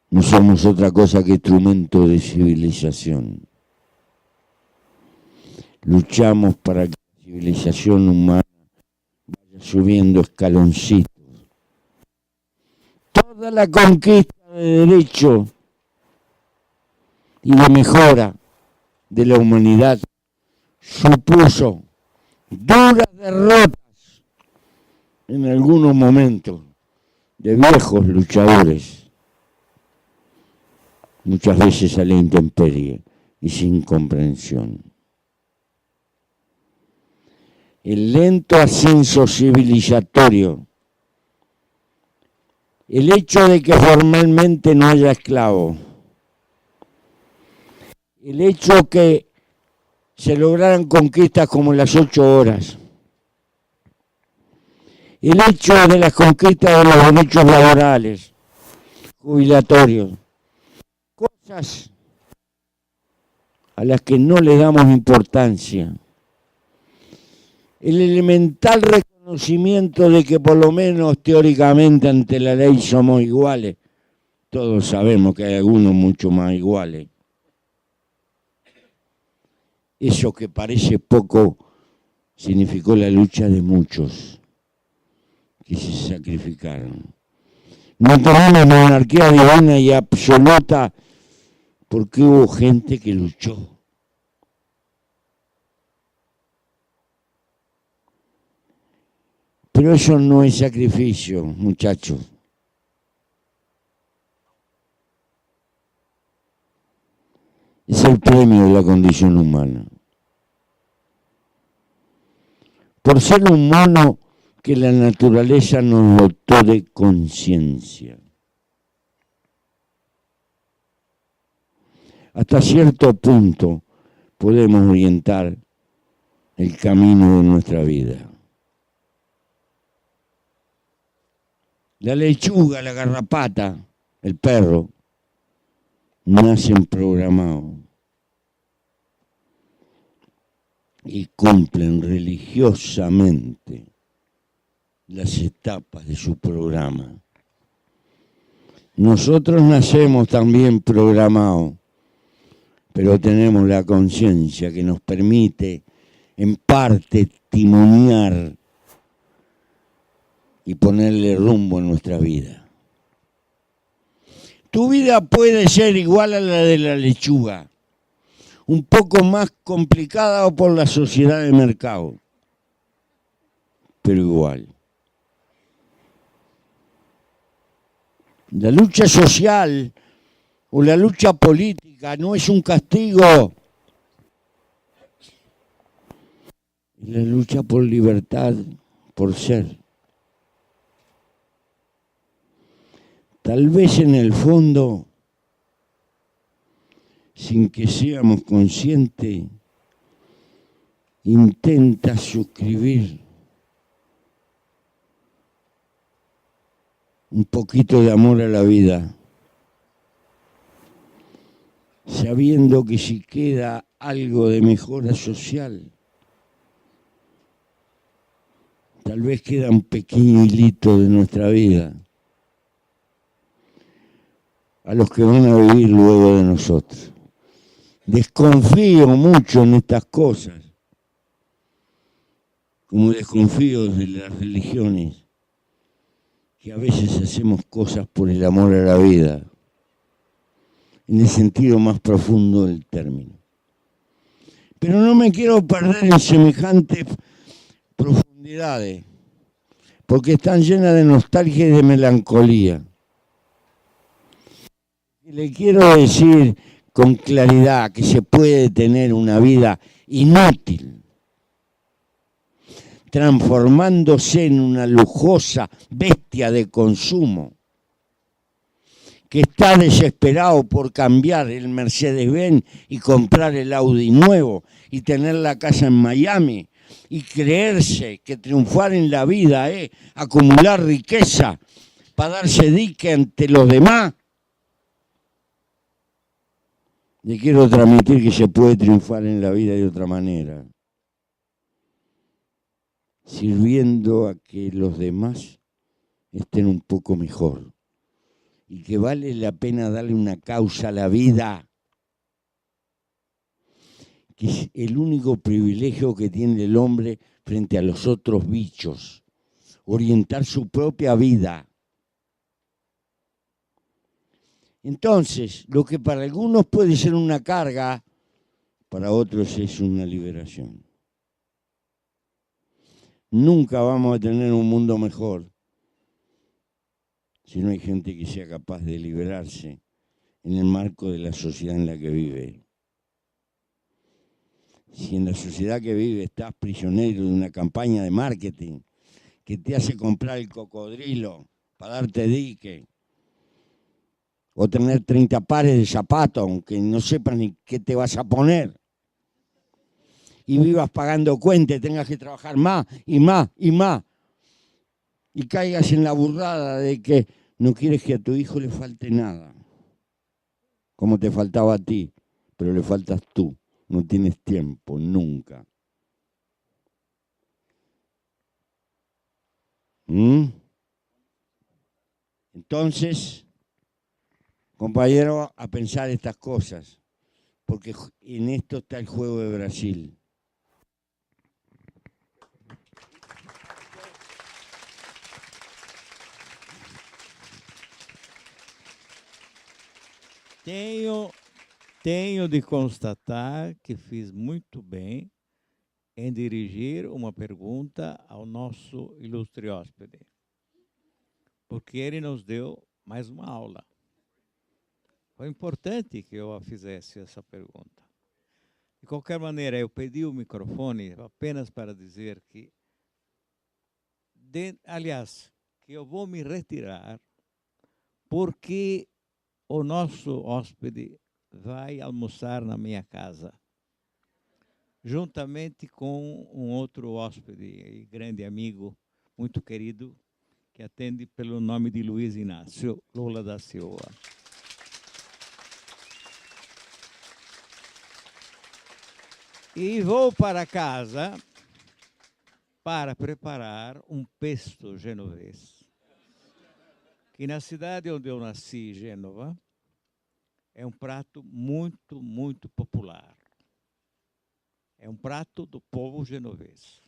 No somos otra cosa que instrumento de civilización. Luchamos para que la civilización humana vaya subiendo escaloncitos. Toda la conquista de derecho y de mejora de la humanidad supuso duras derrotas en algunos momentos de viejos luchadores, muchas veces a la intemperie y sin comprensión. El lento ascenso civilizatorio, el hecho de que formalmente no haya esclavos, el hecho que se lograran conquistas como las 8 horas, el hecho de las conquistas de los derechos laborales, jubilatorios, cosas a las que no le damos importancia. El elemental reconocimiento de que por lo menos teóricamente ante la ley somos iguales. Todos sabemos que hay algunos mucho más iguales. Eso que parece poco significó la lucha de muchos que se sacrificaron. No tenemos monarquía divina y absoluta porque hubo gente que luchó. Pero eso no es sacrificio, muchachos. Es el premio de la condición humana. Por ser un mono que la naturaleza nos dotó de conciencia. Hasta cierto punto podemos orientar el camino de nuestra vida. La lechuga, la garrapata, el perro, nacen programados y cumplen religiosamente las etapas de su programa. Nosotros nacemos también programados, pero tenemos la conciencia que nos permite en parte timonear y ponerle rumbo en nuestra vida. Tu vida puede ser igual a la de la lechuga, un poco más complicada por la sociedad de mercado, pero igual. La lucha social o la lucha política no es un castigo. Es la lucha por libertad, por ser. Tal vez en el fondo, sin que seamos conscientes, intenta suscribir un poquito de amor a la vida, sabiendo que si queda algo de mejora social, tal vez queda un pequeño hilito de nuestra vida a los que van a vivir luego de nosotros. Desconfío mucho en estas cosas, como desconfío de las religiones, que a veces hacemos cosas por el amor a la vida, en el sentido más profundo del término. Pero no me quiero perder en semejantes profundidades, porque están llenas de nostalgia y de melancolía. Y le quiero decir con claridad que se puede tener una vida inútil, transformándose en una lujosa bestia de consumo, que está desesperado por cambiar el Mercedes-Benz y comprar el Audi nuevo y tener la casa en Miami y creerse que triunfar en la vida es acumular riqueza para darse dique ante los demás. Le quiero transmitir que se puede triunfar en la vida de otra manera, sirviendo a que los demás estén un poco mejor y que vale la pena darle una causa a la vida, que es el único privilegio que tiene el hombre frente a los otros bichos, orientar su propia vida. Entonces, lo que para algunos puede ser una carga, para otros es una liberación. Nunca vamos a tener un mundo mejor si no hay gente que sea capaz de liberarse en el marco de la sociedad en la que vive. Si en la sociedad que vive estás prisionero de una campaña de marketing que te hace comprar el cocodrilo para darte dique, o tener 30 pares de zapatos, aunque no sepas ni qué te vas a poner, y vivas pagando cuentas, tengas que trabajar más y más y más, y caigas en la burrada de que no quieres que a tu hijo le falte nada, como te faltaba a ti, pero le faltas tú, no tienes tiempo, nunca. Entonces, compañero, a pensar estas cosas, porque en esto está el juego de Brasil. Tenho de constatar que fiz muito bem em dirigir uma pergunta ao nosso ilustre hóspede, porque ele nos deu mais uma aula. Foi importante que eu fizesse essa pergunta. De qualquer maneira, eu pedi o microfone apenas para dizer que, aliás, que eu vou me retirar porque o nosso hóspede vai almoçar na minha casa, juntamente com um outro hóspede e grande amigo, muito querido, que atende pelo nome de Luiz Inácio Lula da Silva. E vou para casa para preparar um pesto genovês, que na cidade onde eu nasci, Gênova, é um prato muito, muito popular. É um prato do povo genovês.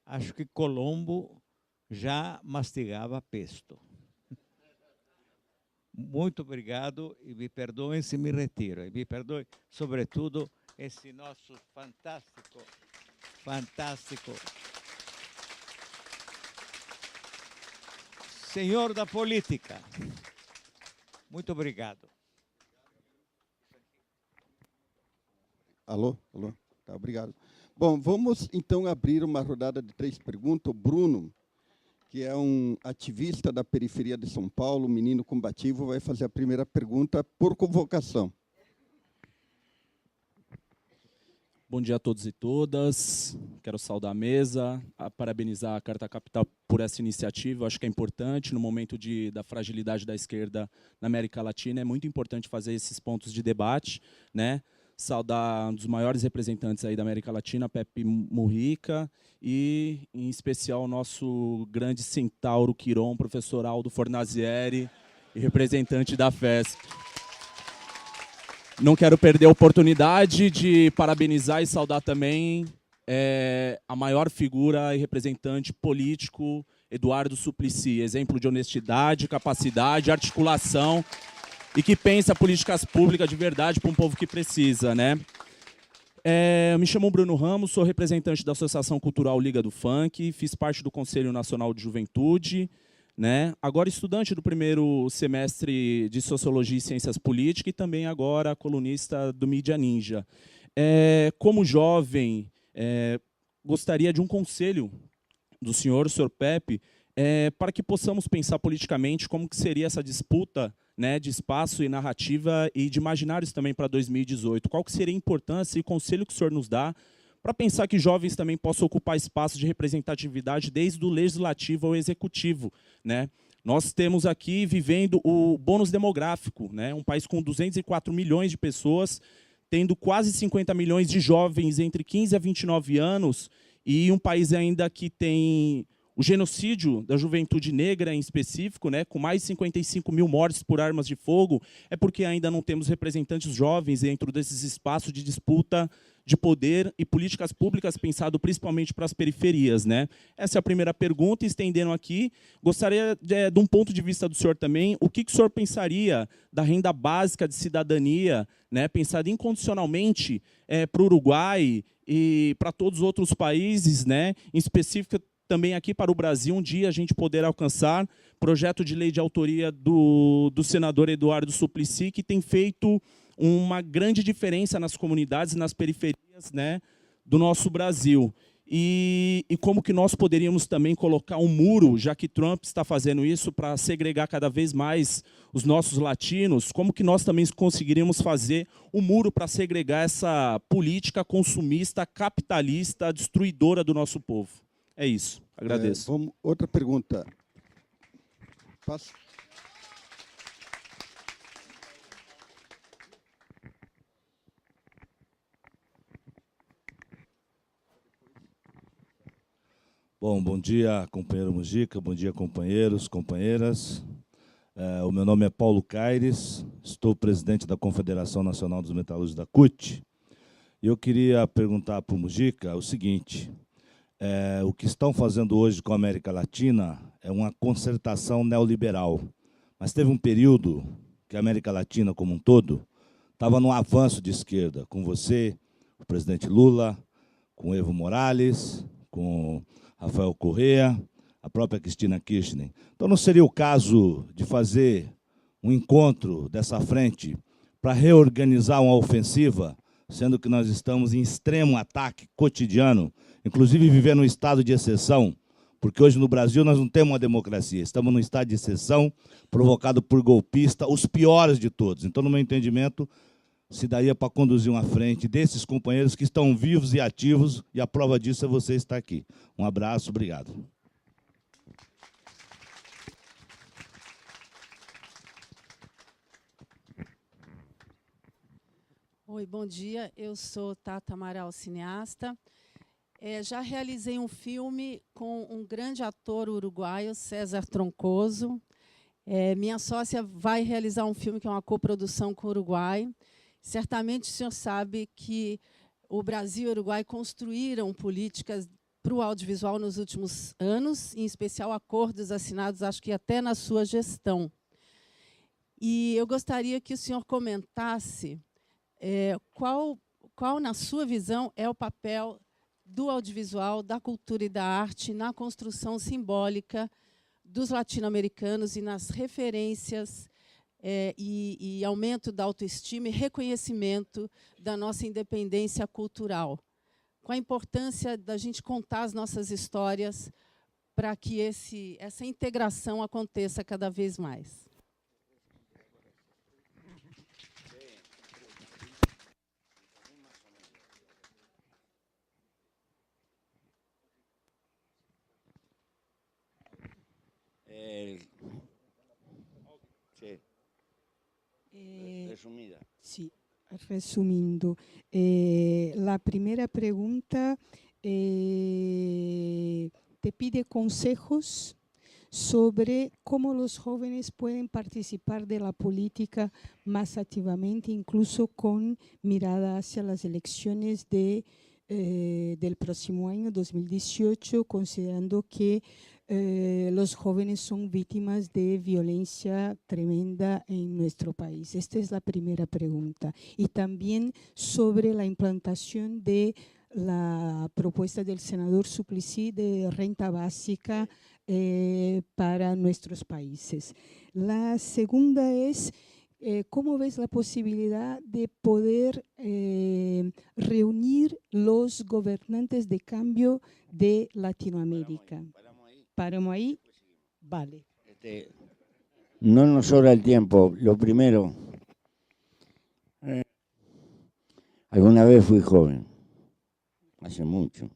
Acho que Colombo já mastigava pesto. Muito obrigado e me perdoem se me retiro. E me perdoem, sobretudo, esse nosso fantástico senhor da política. Muito obrigado. Alô? Alô? Tá, obrigado. Bom, vamos então abrir uma rodada de 3 perguntas. O Bruno, que é um ativista da periferia de São Paulo, menino combativo, vai fazer a primeira pergunta por convocação. Bom dia a todos e todas. Quero saudar a mesa, parabenizar a Carta Capital por essa iniciativa. Eu acho que é importante, no momento da fragilidade da esquerda na América Latina, é muito importante fazer esses pontos de debate, né? Saudar um dos maiores representantes aí da América Latina, Pepe Mujica, e, em especial, o nosso grande centauro Quiron, professor Aldo Fornazieri, e representante da FESP. Não quero perder a oportunidade de parabenizar e saudar também a maior figura e representante político, Eduardo Suplicy, exemplo de honestidade, capacidade, articulação, e que pensa políticas públicas de verdade para um povo que precisa, né? Eu me chamo Bruno Ramos, sou representante da Associação Cultural Liga do Funk, fiz parte do Conselho Nacional de Juventude, né? Agora estudante do primeiro semestre de Sociologia e Ciências Políticas e também agora colunista do Mídia Ninja. Como jovem, gostaria de um conselho do senhor Pepe, para que possamos pensar politicamente como que seria essa disputa, né, de espaço e narrativa e de imaginários também para 2018. Qual que seria a importância e o conselho que o senhor nos dá para pensar que jovens também possam ocupar espaços de representatividade desde o legislativo ao executivo, né? Nós temos aqui vivendo o bônus demográfico, né? Um país com 204 milhões de pessoas, tendo quase 50 milhões de jovens entre 15 a 29 anos, e um país ainda que tem o genocídio da juventude negra, em específico, né, com mais de 55 mil mortes por armas de fogo, é porque ainda não temos representantes jovens dentro desses espaços de disputa de poder e políticas públicas pensado principalmente para as periferias, né? Essa é a primeira pergunta. Estendendo aqui, gostaria de um ponto de vista do senhor também, o que o senhor pensaria da renda básica de cidadania, né, pensada incondicionalmente para o Uruguai e para todos os outros países, né, em específico também aqui para o Brasil, um dia a gente poder alcançar projeto de lei de autoria do senador Eduardo Suplicy, que tem feito uma grande diferença nas comunidades e nas periferias, né, do nosso Brasil. E como que nós poderíamos também colocar um muro, já que Trump está fazendo isso para segregar cada vez mais os nossos latinos, como que nós também conseguiríamos fazer um muro para segregar essa política consumista, capitalista, destruidora do nosso povo? É isso. Agradeço. Outra pergunta. Passa. Bom dia, companheiro Mujica, bom dia, companheiros, companheiras. O meu nome é Paulo Caires, estou presidente da Confederação Nacional dos Metalúrgicos da CUT. E eu queria perguntar para o Mujica o seguinte: o que estão fazendo hoje com a América Latina é uma concertação neoliberal. Mas teve um período que a América Latina, como um todo, estava num avanço de esquerda, com você, o presidente Lula, com Evo Morales, com Rafael Correa, a própria Cristina Kirchner. Então, não seria o caso de fazer um encontro dessa frente para reorganizar uma ofensiva, sendo que nós estamos em extremo ataque cotidiano, inclusive vivendo um estado de exceção, porque hoje no Brasil nós não temos uma democracia, estamos num estado de exceção provocado por golpistas, os piores de todos. Então, no meu entendimento, se daria para conduzir uma frente desses companheiros que estão vivos e ativos, e a prova disso é você estar aqui. Um abraço, obrigado. Oi, bom dia. Eu sou Tata Amaral, cineasta. Já realizei um filme com um grande ator uruguaio, César Troncoso. Minha sócia vai realizar um filme que é uma coprodução com o Uruguai. Certamente o senhor sabe que o Brasil e o Uruguai construíram políticas para o audiovisual nos últimos anos, em especial acordos assinados, acho que até na sua gestão. E eu gostaria que o senhor comentasse qual, na sua visão, é o papel do audiovisual, da cultura e da arte na construção simbólica dos latino-americanos e nas referências e aumento da autoestima e reconhecimento da nossa independência cultural. Qual a importância da gente contar as nossas histórias para que essa integração aconteça cada vez mais? Resumida. Sí, resumindo, la primera pregunta te pide consejos sobre cómo los jóvenes pueden participar de la política más activamente, incluso con mirada hacia las elecciones del próximo año, 2018, considerando que los jóvenes son víctimas de violencia tremenda en nuestro país. Esta es la primera pregunta. Y también sobre la implantación de la propuesta del senador Suplicy de renta básica para nuestros países. La segunda es, ¿cómo ves la posibilidad de poder reunir los gobernantes de cambio de Latinoamérica? ¿Paramos ahí? Vale. No nos sobra el tiempo. Lo primero, alguna vez fui joven, hace mucho.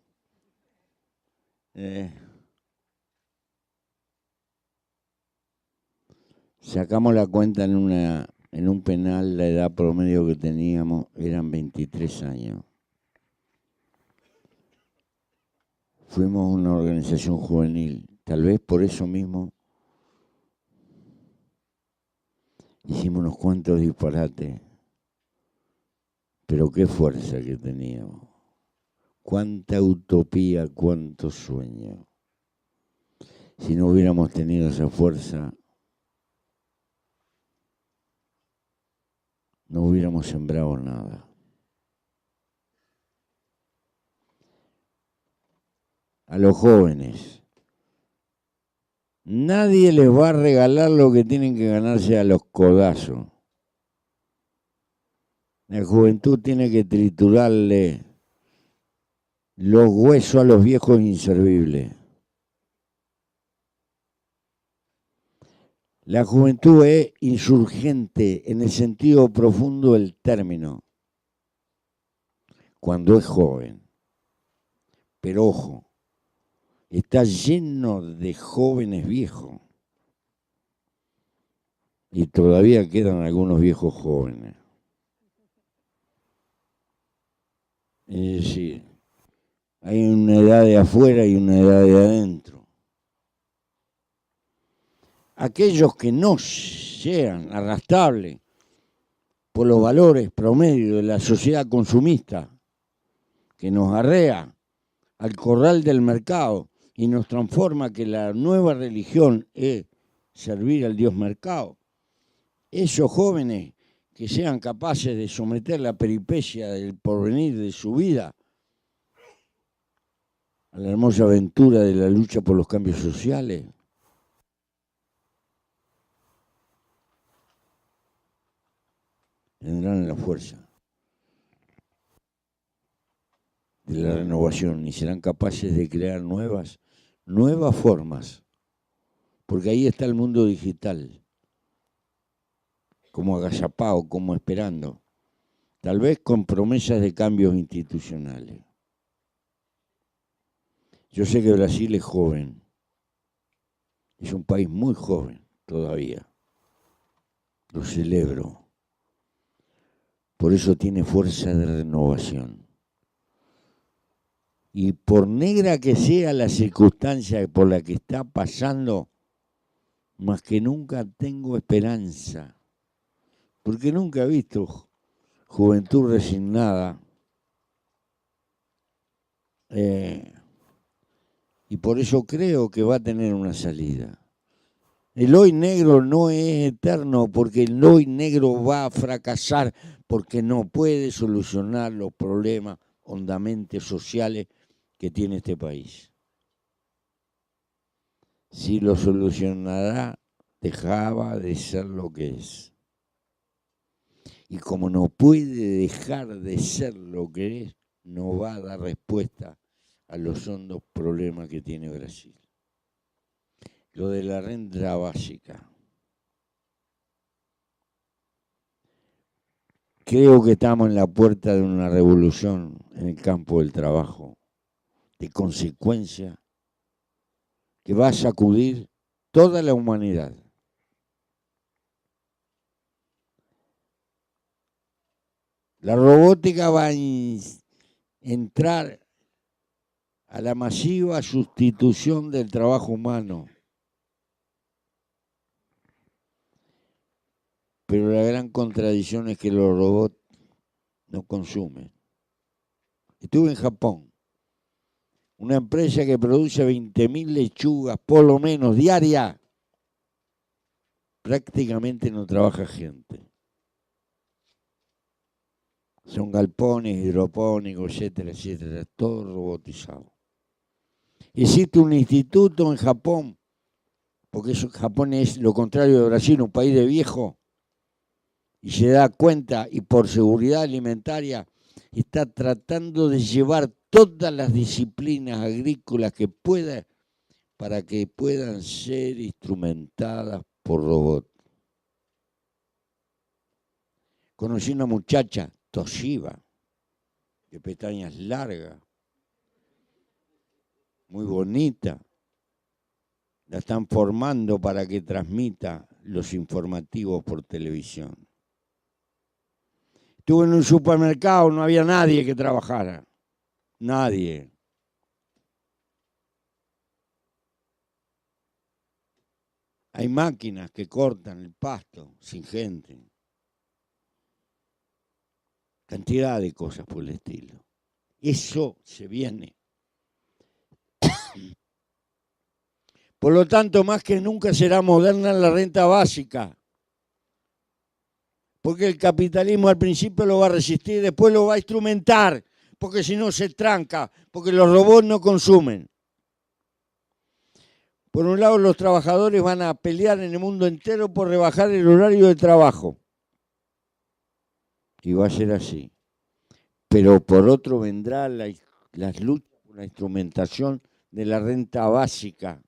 Sacamos la cuenta en un penal, la edad promedio que teníamos eran 23 años. Fuimos una organización juvenil, tal vez por eso mismo hicimos unos cuantos disparates, pero qué fuerza que teníamos, cuánta utopía, cuánto sueño. Si no hubiéramos tenido esa fuerza, no hubiéramos sembrado nada. A los jóvenes, nadie les va a regalar lo que tienen que ganarse a los codazos. La juventud tiene que triturarle los huesos a los viejos inservibles. La juventud es insurgente en el sentido profundo del término, cuando es joven. Pero ojo, está lleno de jóvenes viejos. Y todavía quedan algunos viejos jóvenes. Es decir, hay una edad de afuera y una edad de adentro. Aquellos que no sean arrastrables por los valores promedio de la sociedad consumista que nos arrea al corral del mercado y nos transforma que la nueva religión es servir al Dios mercado. Esos jóvenes que sean capaces de someter la peripecia del porvenir de su vida a la hermosa aventura de la lucha por los cambios sociales, tendrán la fuerza de la renovación y serán capaces de crear nuevas formas, porque ahí está el mundo digital, como agazapado, como esperando, tal vez con promesas de cambios institucionales. Yo sé que Brasil es joven, es un país muy joven todavía, lo celebro. Por eso tiene fuerza de renovación. Y por negra que sea la circunstancia por la que está pasando, más que nunca tengo esperanza, porque nunca he visto juventud resignada. Y por eso creo que va a tener una salida. El hoy negro no es eterno, porque el hoy negro va a fracasar, porque no puede solucionar los problemas hondamente sociales que tiene este país. Si lo solucionará, dejaba de ser lo que es. Y como no puede dejar de ser lo que es, no va a dar respuesta a los hondos problemas que tiene Brasil. Lo de la renta básica. Creo que estamos en la puerta de una revolución en el campo del trabajo, de consecuencia, que va a sacudir toda la humanidad. La robótica va a entrar a la masiva sustitución del trabajo humano. Pero la gran contradicción es que los robots no consumen. Estuve en Japón, una empresa que produce 20.000 lechugas por lo menos diarias, prácticamente no trabaja gente. Son galpones, hidropónicos, etcétera, etcétera, todo robotizado. Existe un instituto en Japón, porque Japón es lo contrario de Brasil, un país de viejo, y se da cuenta, y por seguridad alimentaria, está tratando de llevar todas las disciplinas agrícolas que pueda para que puedan ser instrumentadas por robots. Conocí una muchacha, Toshiba, de pestañas largas, muy bonita. La están formando para que transmita los informativos por televisión. Estuve en un supermercado, no había nadie que trabajara. Nadie. Hay máquinas que cortan el pasto sin gente. Cantidad de cosas por el estilo. Eso se viene. Por lo tanto, más que nunca será moderna la renta básica. Porque el capitalismo al principio lo va a resistir, después lo va a instrumentar, porque si no se tranca, porque los robots no consumen. Por un lado, los trabajadores van a pelear en el mundo entero por rebajar el horario de trabajo. Y va a ser así. Pero por otro vendrá las luchas por la instrumentación de la renta básica.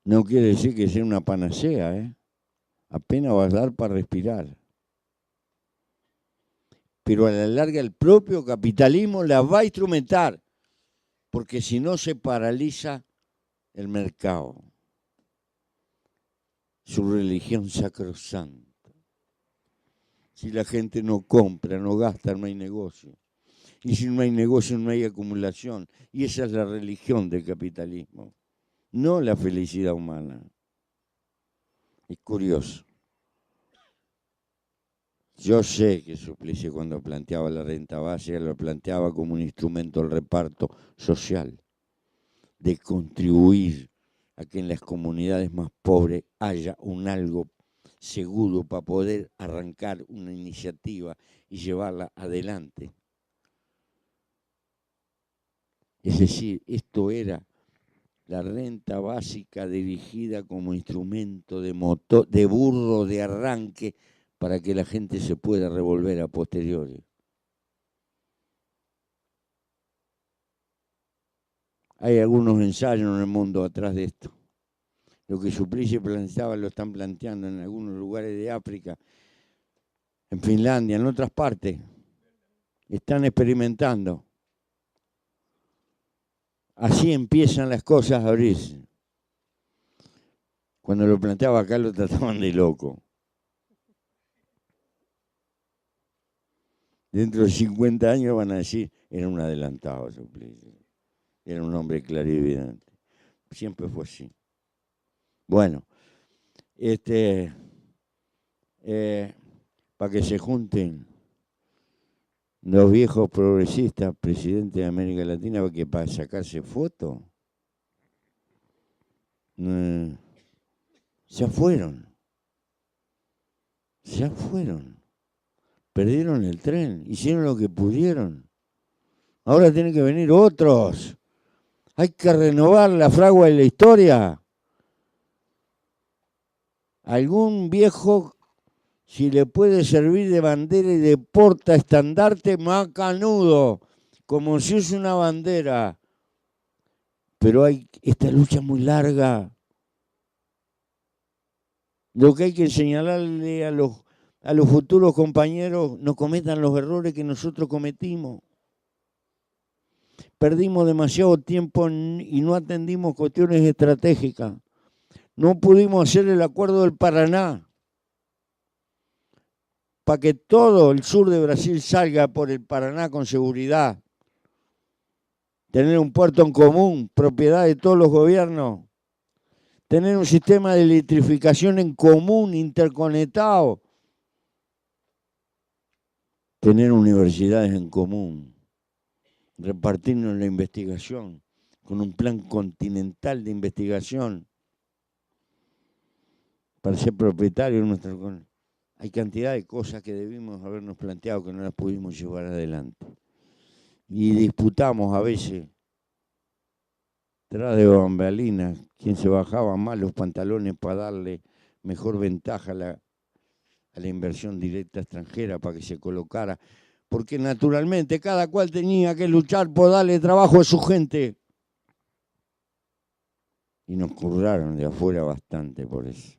No quiere decir que sea una panacea, ¿eh? Apenas va a dar para respirar. Pero a la larga el propio capitalismo la va a instrumentar, porque si no se paraliza el mercado. Su religión sacrosanta. Si la gente no compra, no gasta, no hay negocio. Y si no hay negocio, no hay acumulación. Y esa es la religión del capitalismo, no la felicidad humana. Es curioso. Yo sé que Suplicy, cuando planteaba la renta básica, lo planteaba como un instrumento del reparto social, de contribuir a que en las comunidades más pobres haya un algo seguro para poder arrancar una iniciativa y llevarla adelante. Es decir, esto era la renta básica dirigida como instrumento de motor, de burro de arranque para que la gente se pueda revolver a posteriori. Hay algunos ensayos en el mundo atrás de esto. Lo que Suplicy planteaba lo están planteando en algunos lugares de África, en Finlandia, en otras partes. Están experimentando. Así empiezan las cosas a abrirse. Cuando lo planteaba acá lo trataban de loco. Dentro de 50 años van a decir, era un adelantado Suplicy. Era un hombre clarividente. siempre fue así. Bueno, para que se junten los viejos progresistas, presidentes de América Latina, porque para sacarse fotos, ya fueron. Perdieron el tren, hicieron lo que pudieron. Ahora tienen que venir otros. Hay que renovar la fragua de la historia. Algún viejo, si le puede servir de bandera y de portaestandarte, macanudo, como si es una bandera. Pero esta lucha es muy larga. Lo que hay que señalarle a los futuros compañeros, no cometan los errores que nosotros cometimos. Perdimos demasiado tiempo y no atendimos cuestiones estratégicas. No pudimos hacer el acuerdo del Paraná para que todo el sur de Brasil salga por el Paraná con seguridad. Tener un puerto en común, propiedad de todos los gobiernos. Tener un sistema de electrificación en común, interconectado. Tener universidades en común. Repartirnos la investigación con un plan continental de investigación para ser propietario de nuestro... Hay cantidad de cosas que debimos habernos planteado que no las pudimos llevar adelante. Y disputamos a veces, tras de bambalinas, quién se bajaba más los pantalones para darle mejor ventaja a la inversión directa extranjera para que se colocara. Porque naturalmente cada cual tenía que luchar por darle trabajo a su gente. Y nos curraron de afuera bastante por eso.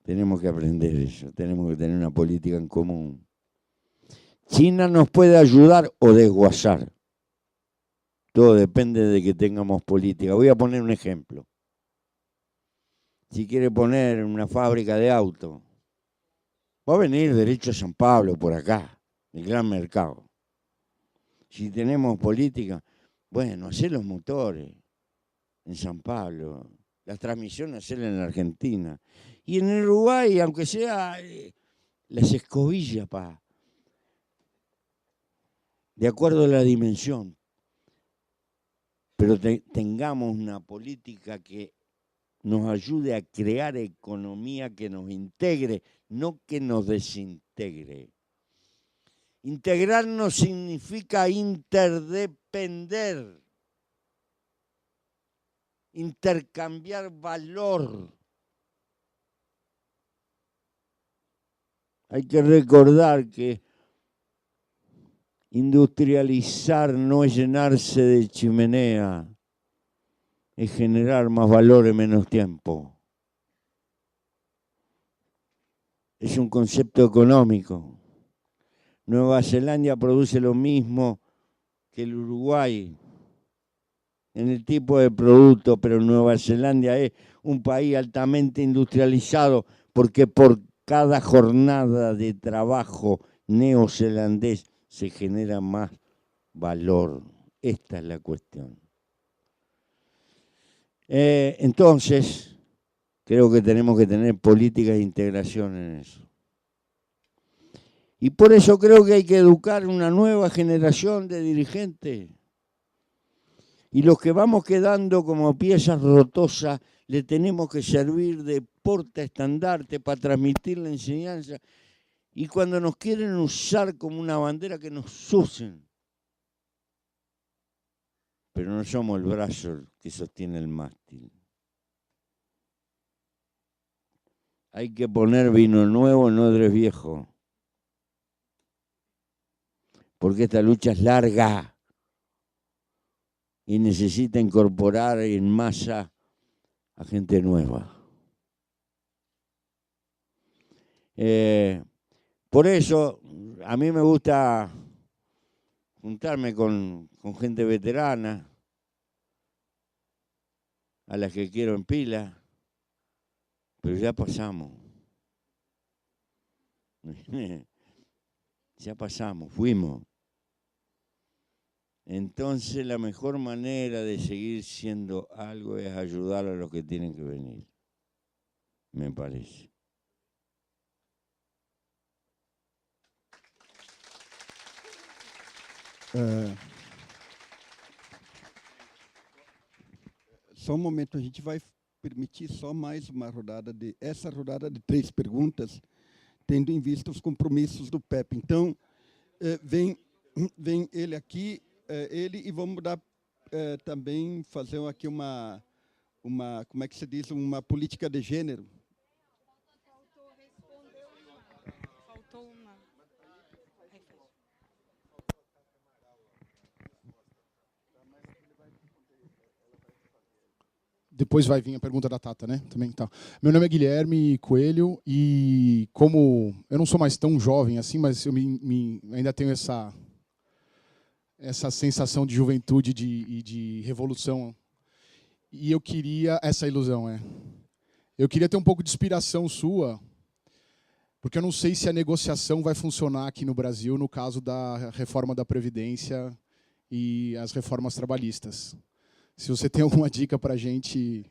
Tenemos que aprender eso, tenemos que tener una política en común. China nos puede ayudar o desguazar. Todo depende de que tengamos política. Voy a poner un ejemplo. Si quiere poner una fábrica de autos, va a venir derecho a San Pablo, por acá, el gran mercado. Si tenemos política, bueno, hacer los motores en San Pablo, las transmisiones hacerlas en la Argentina. Y en el Uruguay, aunque sea las escobillas, de acuerdo a la dimensión. Pero tengamos una política que nos ayude a crear economía que nos integre, no que nos desintegre. Integrarnos significa interdepender, intercambiar valor. Hay que recordar que industrializar no es llenarse de chimenea, es generar más valor en menos tiempo. Es un concepto económico. Nueva Zelanda produce lo mismo que el Uruguay en el tipo de producto, pero Nueva Zelanda es un país altamente industrializado porque por cada jornada de trabajo neozelandés se genera más valor. Esta es la cuestión. Entonces, creo que tenemos que tener políticas de integración en eso. Y por eso creo que hay que educar una nueva generación de dirigentes. Y los que vamos quedando como piezas rotosas, le tenemos que servir de portaestandarte para transmitir la enseñanza. Y cuando nos quieren usar como una bandera, que nos usen. Pero no somos el brazo que sostiene el mástil. Hay que poner vino nuevo en odres viejos. Porque esta lucha es larga y necesita incorporar en masa a gente nueva. Por eso, a mí me gusta juntarme con gente veterana, a las que quiero en pila, pero ya pasamos. Ya pasamos, fuimos. entonces la mejor manera de seguir siendo algo es ayudar a los que tienen que venir, me parece. Só um momento, a gente vai permitir só mais uma rodada essa rodada de 3 perguntas, tendo em vista os compromissos do PEP. Então, vem ele aqui, e vamos dar também fazer aqui uma como é que se diz, uma política de gênero. Faltou uma. Depois vai vir a pergunta da Tata, né? Também tá. Meu nome é Guilherme Coelho e como eu não sou mais tão jovem assim, mas eu ainda tenho essa sensação de juventude e de revolução. E eu queria essa ilusão, Eu queria ter um pouco de inspiração sua, porque eu não sei se a negociação vai funcionar aqui no Brasil no caso da reforma da Previdência e as reformas trabalhistas. Se você tem alguma dica para a gente,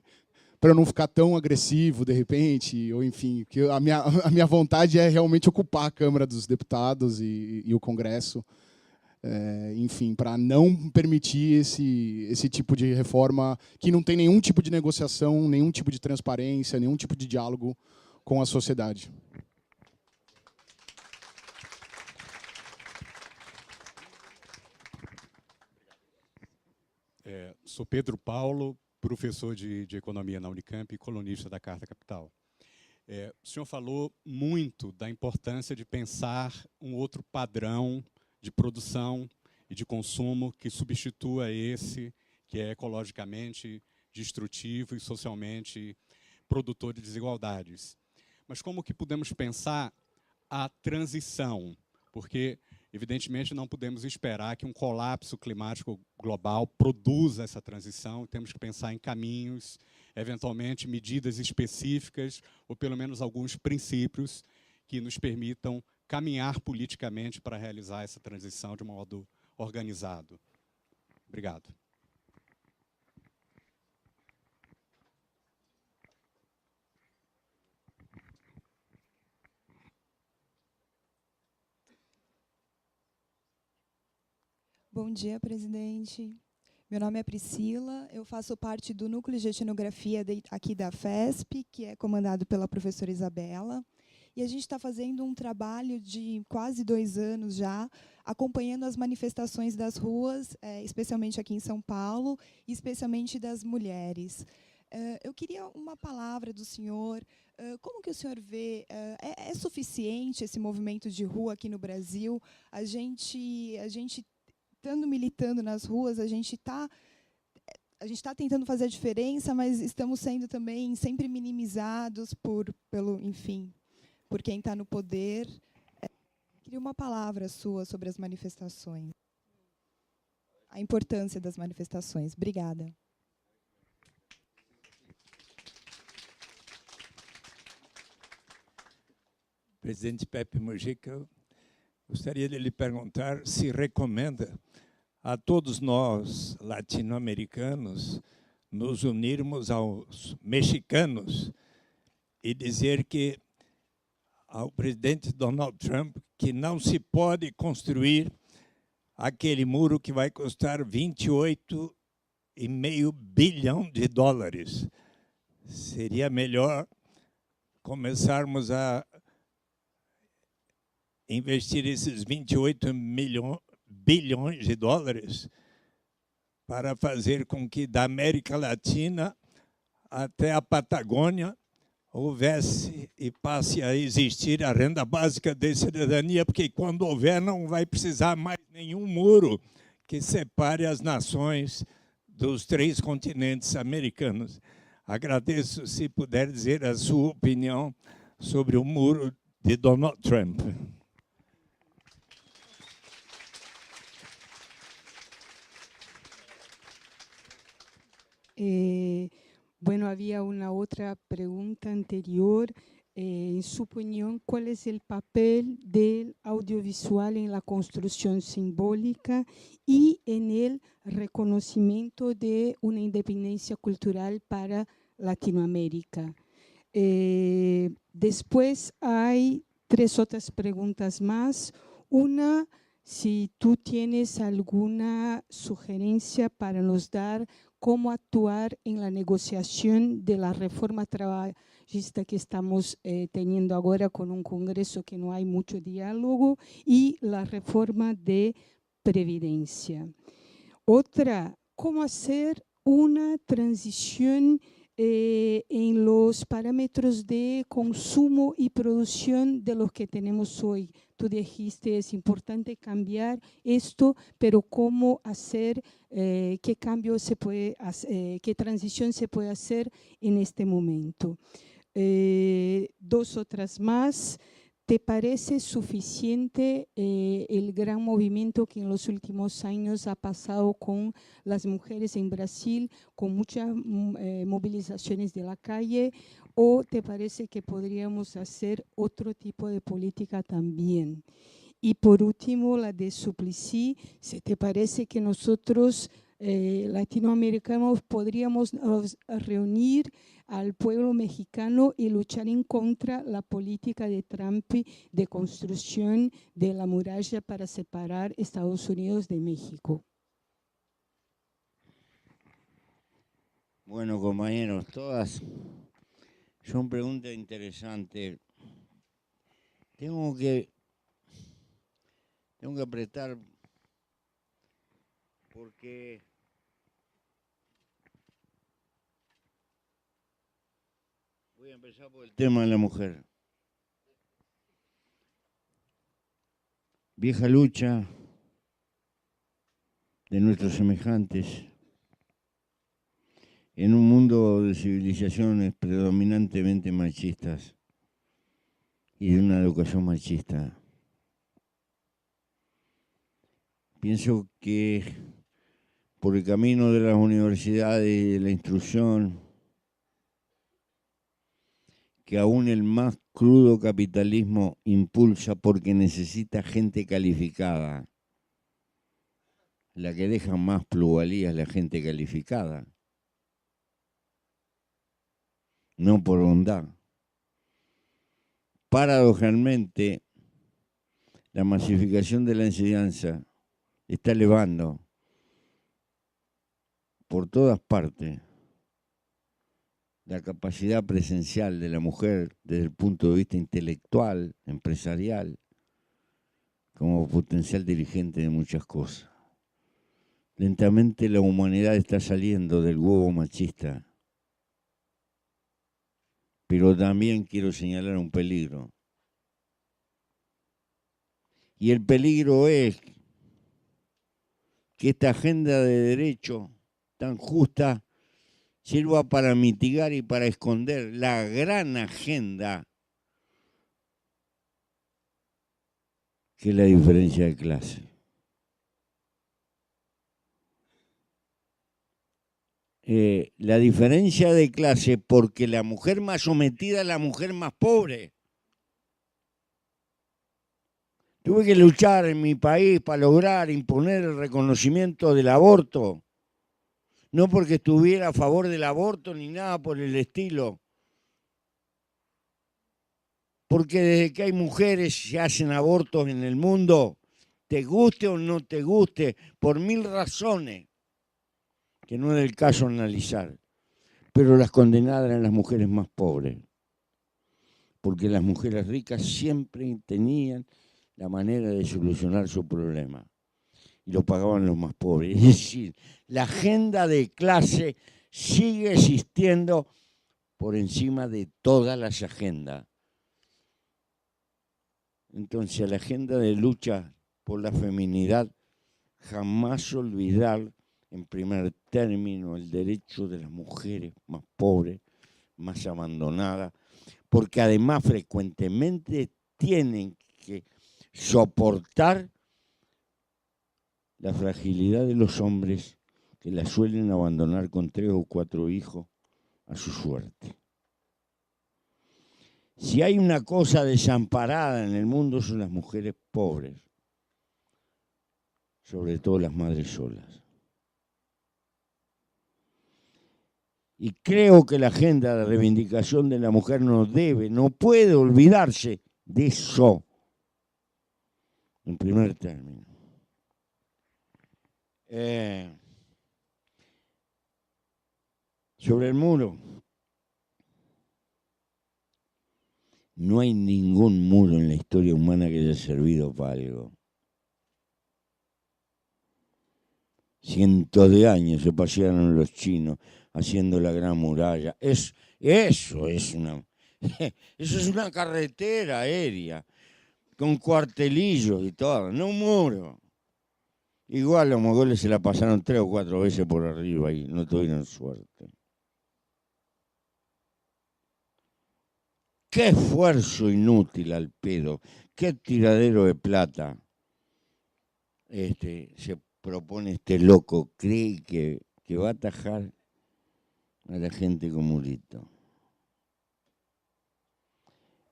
para eu não ficar tão agressivo de repente, ou enfim, que a minha vontade é realmente ocupar a Câmara dos Deputados e o Congresso, enfim, para não permitir esse tipo de reforma que não tem nenhum tipo de negociação, nenhum tipo de transparência, nenhum tipo de diálogo com a sociedade. Sou Pedro Paulo, professor de Economia na Unicamp e colunista da Carta Capital. O senhor falou muito da importância de pensar um outro padrão de produção e de consumo que substitua esse, que é ecologicamente destrutivo e socialmente produtor de desigualdades. Mas como que podemos pensar a transição? Porque, evidentemente, não podemos esperar que um colapso climático global produza essa transição. Temos que pensar em caminhos, eventualmente medidas específicas, ou pelo menos alguns princípios que nos permitam caminhar politicamente para realizar essa transição de um modo organizado. Obrigado. Bom dia, presidente. Meu nome é Priscila, eu faço parte do Núcleo de Etnografia aqui da FESP, que é comandado pela professora Isabela, e a gente está fazendo um trabalho de quase 2 anos já, acompanhando as manifestações das ruas, especialmente aqui em São Paulo, e especialmente das mulheres. Eu queria uma palavra do senhor. Como que o senhor vê? É suficiente esse movimento de rua aqui no Brasil? A gente estando militando nas ruas, a gente está tentando fazer a diferença, mas estamos sendo também sempre minimizados por quem está no poder. Queria uma palavra sua sobre as manifestações. A importância das manifestações. Obrigada. Presidente Pepe Mujica, gostaria de lhe perguntar se recomenda a todos nós, latino-americanos, nos unirmos aos mexicanos e dizer que ao presidente Donald Trump que não se pode construir aquele muro que vai custar 28,5 bilhão de dólares. Seria melhor começarmos a investir esses 28 bilhões de dólares para fazer com que da América Latina até a Patagônia houvesse e passe a existir a renda básica de cidadania, porque quando houver não vai precisar mais nenhum muro que separe as nações dos 3 continentes americanos. Agradeço se puder dizer a sua opinião sobre o muro de Donald Trump. Bueno, había una otra pregunta anterior en su opinión, cuál es el papel del audiovisual en la construcción simbólica y en el reconocimiento de una independencia cultural para Latinoamérica. Después hay 3 otras preguntas más. Una, si tú tienes alguna sugerencia para nos dar cómo actuar en la negociación de la reforma trabajista que estamos teniendo ahora con un Congreso que no hay mucho diálogo, y la reforma de previdencia. Otra, cómo hacer una transición en los parámetros de consumo y producción de los que tenemos hoy. Tú dijiste, es importante cambiar esto, pero cómo hacer, qué cambio se puede hacer, qué transición se puede hacer en este momento. 2 otras más. ¿Te parece suficiente el gran movimiento que en los últimos años ha pasado con las mujeres en Brasil, con muchas movilizaciones de la calle? ¿O te parece que podríamos hacer otro tipo de política también? Y por último, la de Suplicy, ¿se te parece que nosotros latinoamericanos podríamos reunir al pueblo mexicano y luchar en contra la política de Trump de construcción de la muralla para separar Estados Unidos de México? Bueno, compañeros, todas son preguntas interesantes. Tengo que apretar porque voy a empezar por el tema de la mujer. Vieja lucha de nuestros semejantes en un mundo de civilizaciones predominantemente machistas y de una educación machista. Pienso que por el camino de las universidades y de la instrucción, que aún el más crudo capitalismo impulsa porque necesita gente calificada. La que deja más plusvalía es la gente calificada. No por bondad. Paradojalmente, la masificación de la enseñanza está elevando por todas partes la capacidad presencial de la mujer desde el punto de vista intelectual, empresarial, como potencial dirigente de muchas cosas. Lentamente la humanidad está saliendo del huevo machista, pero también quiero señalar un peligro. Y el peligro es que esta agenda de derecho tan justa sirva para mitigar y para esconder la gran agenda que es la diferencia de clase. La diferencia de clase porque la mujer más sometida es la mujer más pobre. Tuve que luchar en mi país para lograr imponer el reconocimiento del aborto. No porque estuviera a favor del aborto ni nada por el estilo. Porque desde que hay mujeres se hacen abortos en el mundo, te guste o no te guste, por 1000 razones, que no es el caso analizar. Pero las condenadas eran las mujeres más pobres. Porque las mujeres ricas siempre tenían la manera de solucionar su problema. Y lo pagaban los más pobres. Es decir, la agenda de clase sigue existiendo por encima de todas las agendas. Entonces, la agenda de lucha por la feminidad, jamás olvidar, en primer término, el derecho de las mujeres más pobres, más abandonadas, porque además frecuentemente tienen que soportar la fragilidad de los hombres que la suelen abandonar con 3 o 4 hijos a su suerte. Si hay una cosa desamparada en el mundo son las mujeres pobres, sobre todo las madres solas. Y creo que la agenda de reivindicación de la mujer no puede olvidarse de eso, en primer término. Sobre el muro, no hay ningún muro en la historia humana que haya servido para algo. Cientos de años se pasearon los chinos haciendo la Gran Muralla. Eso es una carretera aérea con cuartelillos y todo, no un muro. Igual los mogoles se la pasaron 3 o 4 veces por arriba y no tuvieron suerte. Qué esfuerzo inútil al pedo, qué tiradero de plata se propone este loco, cree que va a atajar a la gente con murito.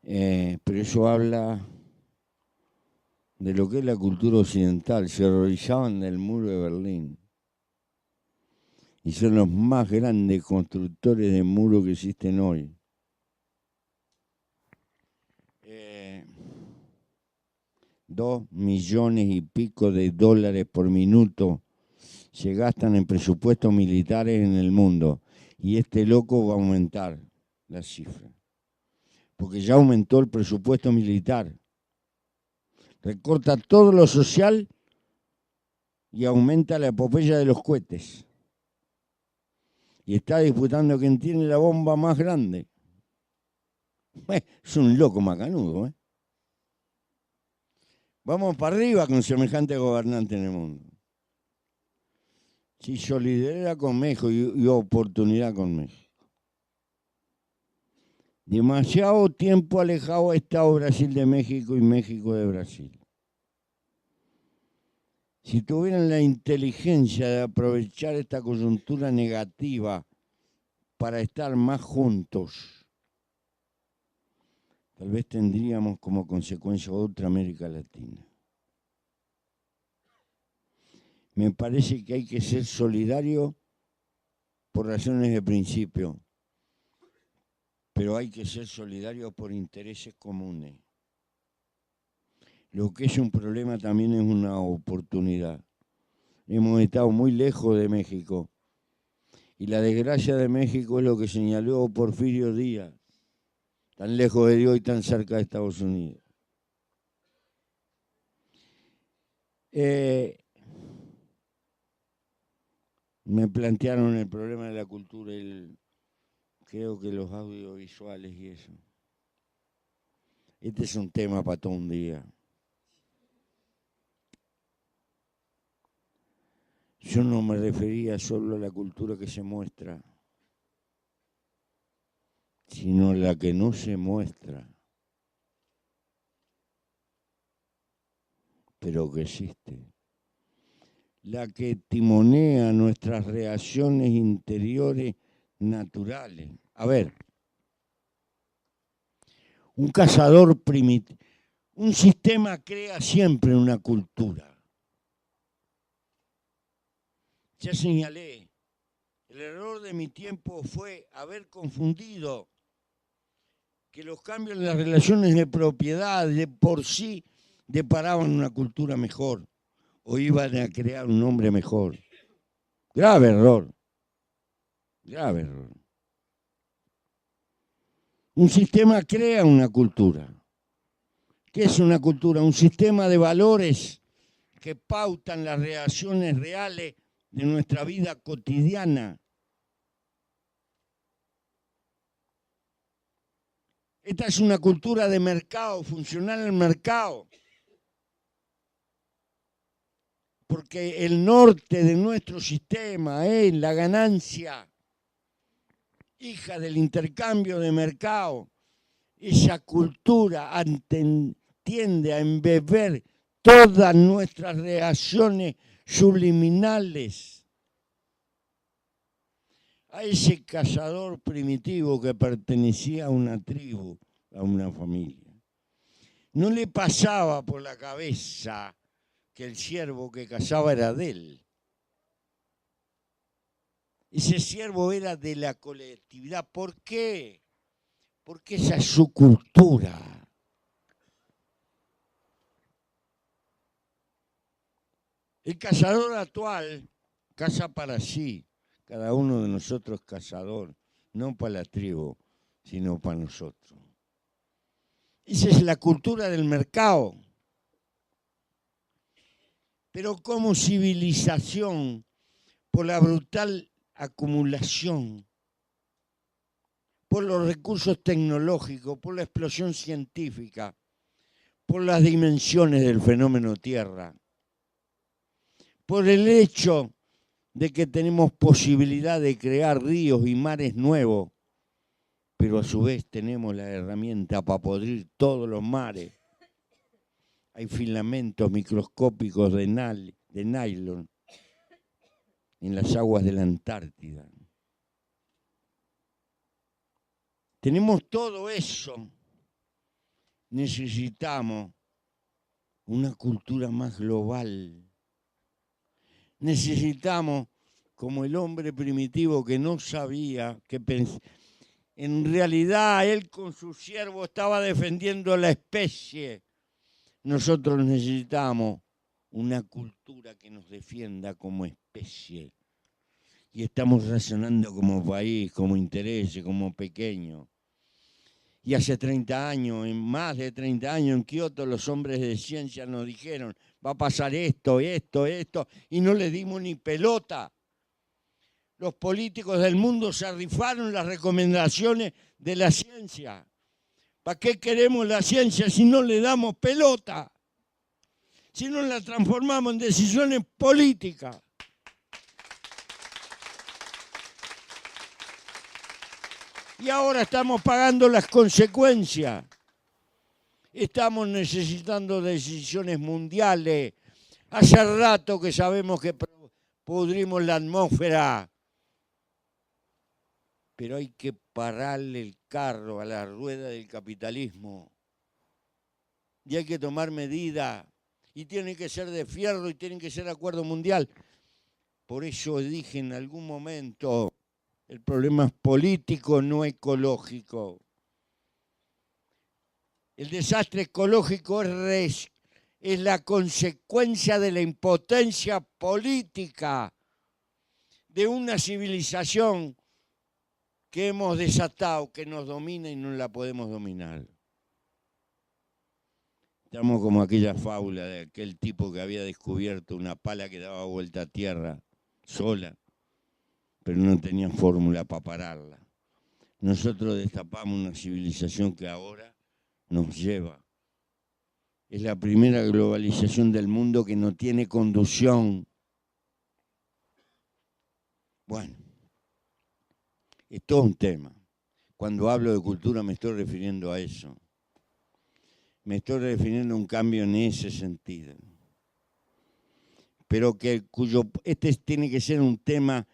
Pero eso habla de lo que es la cultura occidental. Se horrorizaban del muro de Berlín. Y son los más grandes constructores de muros que existen hoy. $2 millones y pico de dólares por minuto se gastan en presupuestos militares en el mundo. Y este loco va a aumentar la cifra. Porque ya aumentó el presupuesto militar. Recorta todo lo social y aumenta la epopeya de los cohetes. Y está disputando quién tiene la bomba más grande. Es un loco macanudo, ¿eh? Vamos para arriba con semejante gobernante en el mundo. Sí, solidaridad con México y oportunidad con México. Demasiado tiempo alejado ha estado Brasil de México y México de Brasil. Si tuvieran la inteligencia de aprovechar esta coyuntura negativa para estar más juntos, tal vez tendríamos como consecuencia otra América Latina. Me parece que hay que ser solidario por razones de principio, pero hay que ser solidario por intereses comunes. Lo que es un problema también es una oportunidad. Hemos estado muy lejos de México y la desgracia de México es lo que señaló Porfirio Díaz. Tan lejos de Dios y tan cerca de Estados Unidos. Me plantearon el problema de la cultura, creo que los audiovisuales y eso. Este es un tema para todo un día. Yo no me refería solo a la cultura que se muestra, sino la que no se muestra, pero que existe. La que timonea nuestras reacciones interiores naturales. A ver, un cazador primitivo, un sistema crea siempre una cultura. Ya señalé, el error de mi tiempo fue haber confundido que los cambios en las relaciones de propiedad de por sí deparaban una cultura mejor o iban a crear un hombre mejor. Grave error. Grave error. Un sistema crea una cultura. ¿Qué es una cultura? Un sistema de valores que pautan las reacciones reales de nuestra vida cotidiana. Esta es una cultura de mercado, funcional al mercado. Porque el norte de nuestro sistema es la ganancia, hija del intercambio de mercado. Esa cultura tiende a embeber todas nuestras reacciones subliminales. A ese cazador primitivo que pertenecía a una tribu, a una familia. No le pasaba por la cabeza que el siervo que cazaba era de él. Ese siervo era de la colectividad. ¿Por qué? Porque esa es su cultura. El cazador actual caza para sí. Cada uno de nosotros es cazador, no para la tribu, sino para nosotros. Esa es la cultura del mercado. Pero como civilización, por la brutal acumulación, por los recursos tecnológicos, por la explosión científica, por las dimensiones del fenómeno Tierra, por el hecho de que tenemos posibilidad de crear ríos y mares nuevos, pero a su vez tenemos la herramienta para podrir todos los mares. Hay filamentos microscópicos de nylon en las aguas de la Antártida. Tenemos todo eso. Necesitamos una cultura más global. Necesitamos, como el hombre primitivo que no sabía, que en realidad él con su siervo estaba defendiendo la especie. Nosotros necesitamos una cultura que nos defienda como especie. Y estamos razonando como país, como interés, como pequeño. Y hace 30 años, en más de 30 años en Kioto, los hombres de ciencia nos dijeron, va a pasar esto, y no le dimos ni pelota. Los políticos del mundo se rifaron las recomendaciones de la ciencia. ¿Para qué queremos la ciencia si no le damos pelota? Si no la transformamos en decisiones políticas. Y ahora estamos pagando las consecuencias. Estamos necesitando decisiones mundiales. Hace rato que sabemos que pudrimos la atmósfera. Pero hay que pararle el carro a la rueda del capitalismo. Y hay que tomar medidas. Y tienen que ser de fierro y tienen que ser de acuerdo mundial. Por eso dije en algún momento, el problema es político, no ecológico. El desastre ecológico es la consecuencia de la impotencia política de una civilización que hemos desatado, que nos domina y no la podemos dominar. Estamos como aquella fábula de aquel tipo que había descubierto una pala que daba vuelta a tierra sola, pero no tenía fórmula para pararla. Nosotros destapamos una civilización que ahora nos lleva. Es la primera globalización del mundo que no tiene conducción. Bueno, es todo un tema. Cuando hablo de cultura me estoy refiriendo a eso. Me estoy refiriendo a un cambio en ese sentido. Pero este tiene que ser un tema,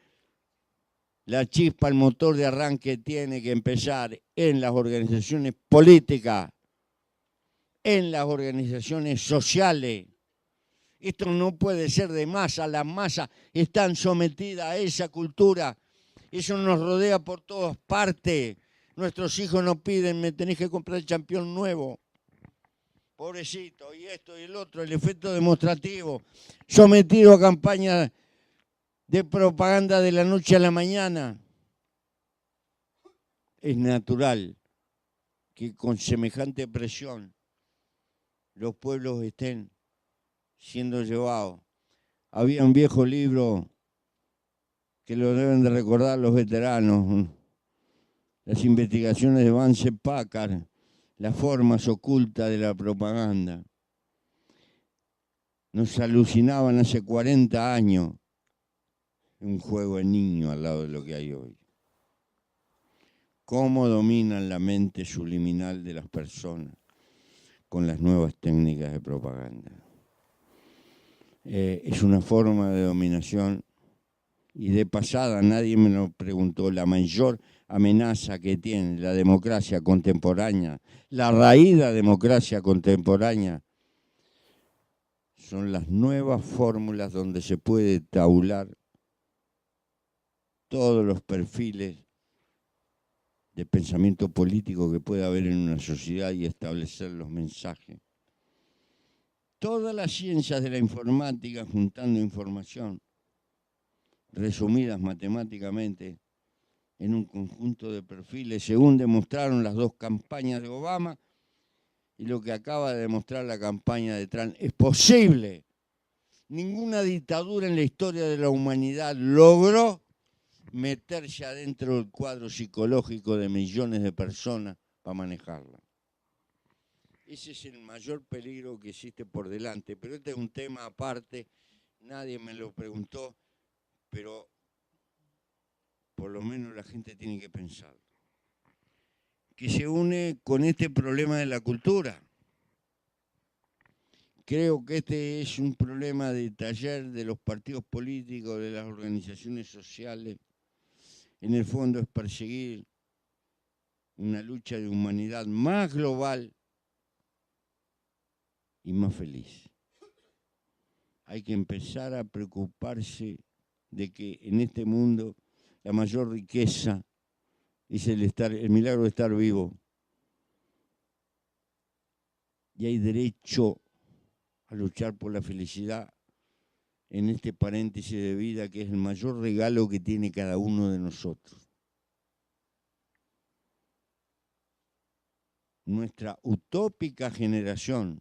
la chispa, el motor de arranque tiene que empezar en las organizaciones políticas, en las organizaciones sociales. Esto no puede ser de masa, las masas están sometidas a esa cultura. Eso nos rodea por todas partes. Nuestros hijos nos piden, me tenés que comprar el champión nuevo. Pobrecito, y esto y el otro, el efecto demostrativo, sometido a campañas de propaganda de la noche a la mañana. Es natural que con semejante presión los pueblos estén siendo llevados. Había un viejo libro que lo deben de recordar los veteranos, las investigaciones de Vance Packard, las formas ocultas de la propaganda. Nos alucinaban hace 40 años un juego de niño al lado de lo que hay hoy. Cómo dominan la mente subliminal de las personas con las nuevas técnicas de propaganda. Es una forma de dominación y de pasada nadie me lo preguntó, la mayor amenaza que tiene la democracia contemporánea, la raída democracia contemporánea, son las nuevas fórmulas donde se puede tabular todos los perfiles de pensamiento político que puede haber en una sociedad y establecer los mensajes. Todas las ciencias de la informática juntando información, resumidas matemáticamente en un conjunto de perfiles, según demostraron las dos campañas de Obama y lo que acaba de demostrar la campaña de Trump. Es posible. Ninguna dictadura en la historia de la humanidad logró meterse adentro del cuadro psicológico de millones de personas para manejarla. Ese es el mayor peligro que existe por delante, pero este es un tema aparte, nadie me lo preguntó, pero por lo menos la gente tiene que pensar, que se une con este problema de la cultura. Creo que este es un problema de taller de los partidos políticos, de las organizaciones sociales. En el fondo es perseguir una lucha de humanidad más global y más feliz. Hay que empezar a preocuparse de que en este mundo la mayor riqueza es el milagro de estar vivo. Y hay derecho a luchar por la felicidad en este paréntesis de vida que es el mayor regalo que tiene cada uno de nosotros. Nuestra utópica generación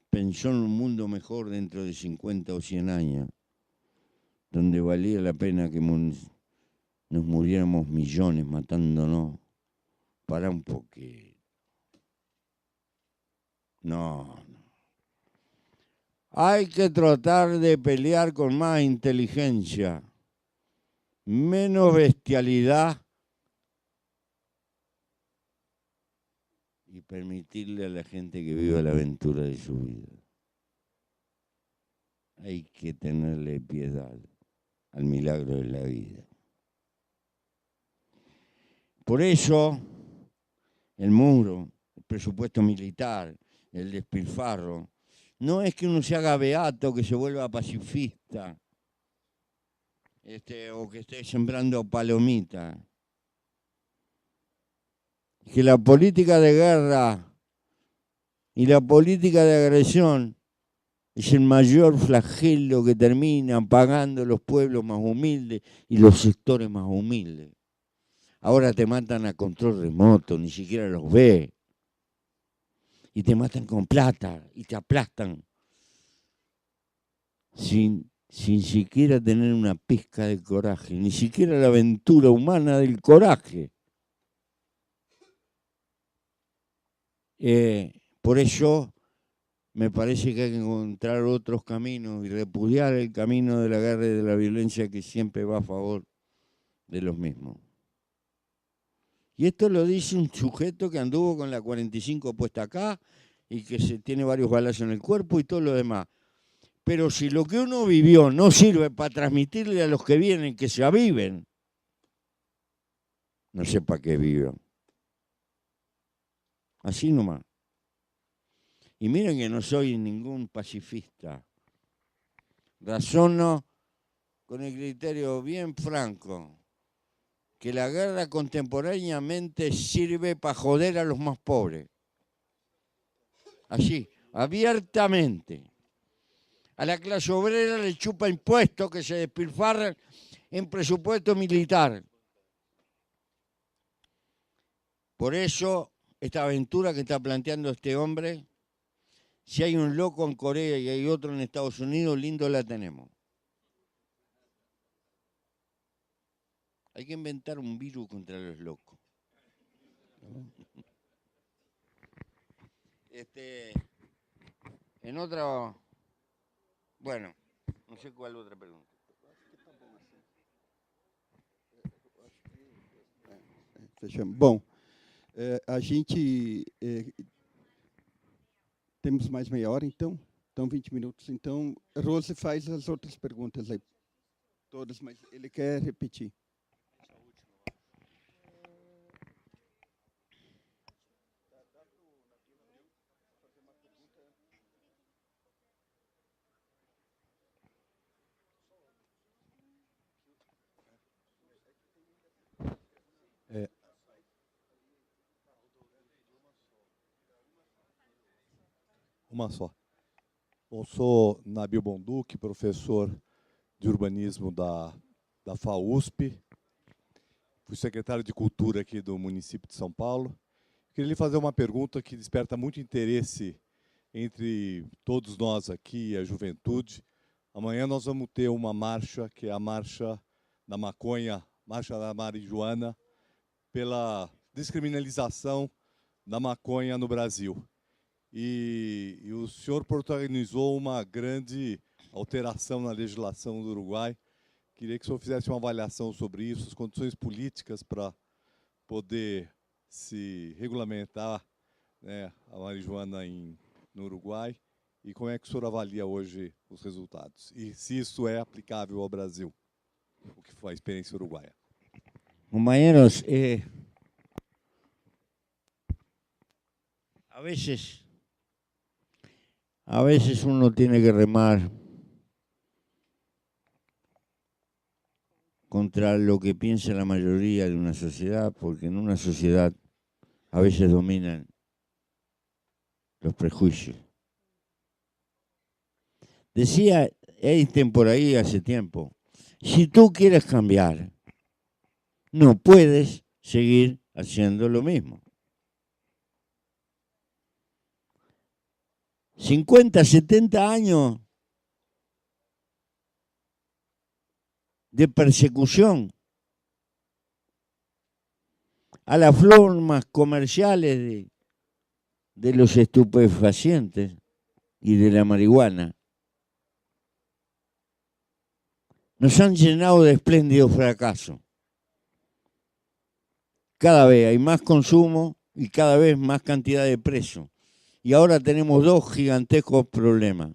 pensó en un mundo mejor dentro de 50 o 100 años, donde valía la pena que nos muriéramos millones matándonos. Para un poquito. No. Hay que tratar de pelear con más inteligencia, menos bestialidad y permitirle a la gente que viva la aventura de su vida. Hay que tenerle piedad al milagro de la vida. Por eso, el muro, el presupuesto militar, el despilfarro, no es que uno se haga beato, que se vuelva pacifista, o que esté sembrando palomita. Que la política de guerra y la política de agresión es el mayor flagelo que terminan pagando los pueblos más humildes y los sectores más humildes. Ahora te matan a control remoto, ni siquiera los ves. Y te matan con plata y te aplastan. Sin siquiera tener una pizca de coraje, ni siquiera la aventura humana del coraje. Por eso me parece que hay que encontrar otros caminos y repudiar el camino de la guerra y de la violencia que siempre va a favor de los mismos. Y esto lo dice un sujeto que anduvo con la 45 puesta acá y que tiene varios balazos en el cuerpo y todo lo demás. Pero si lo que uno vivió no sirve para transmitirle a los que vienen que se aviven, no sé para qué viven. Así nomás. Y miren que no soy ningún pacifista. Razono con el criterio bien franco que la guerra contemporáneamente sirve para joder a los más pobres. Así, abiertamente. A la clase obrera le chupa impuestos que se despilfarran en presupuesto militar. Por eso, esta aventura que está planteando este hombre, si hay un loco en Corea y hay otro en Estados Unidos, lindo la tenemos. Hay que inventar un virus contra los locos. En otra... Bueno, no sé cuál otra pregunta. Fechamos. Bom, a gente temos mais meia hora, então 20 minutos. Então, Rose faz as outras perguntas aí. Todas, mas ele quer repetir. Uma só. Bom, sou Nabil Bonduque, professor de urbanismo da FAUSP. Fui secretário de Cultura aqui do município de São Paulo. Queria lhe fazer uma pergunta que desperta muito interesse entre todos nós aqui, a juventude. Amanhã nós vamos ter uma marcha, que é a Marcha da Maconha, Marcha da Marijuana, pela descriminalização da maconha no Brasil. E o senhor protagonizou uma grande alteração na legislação do Uruguai. Queria que o senhor fizesse uma avaliação sobre isso, as condições políticas para poder se regulamentar, né, a marijuana no Uruguai, e como é que o senhor avalia hoje os resultados? E se isso é aplicável ao Brasil, o que foi a experiência uruguaia? Compañeros, a veces uno tiene que remar contra lo que piensa la mayoría de una sociedad, porque en una sociedad a veces dominan los prejuicios. Decía Einstein por ahí hace tiempo, si tú quieres cambiar, no puedes seguir haciendo lo mismo. 50, 70 años de persecución a las formas comerciales de los estupefacientes y de la marihuana nos han llenado de espléndido fracaso. Cada vez hay más consumo y cada vez más cantidad de presos. Y ahora tenemos dos gigantescos problemas.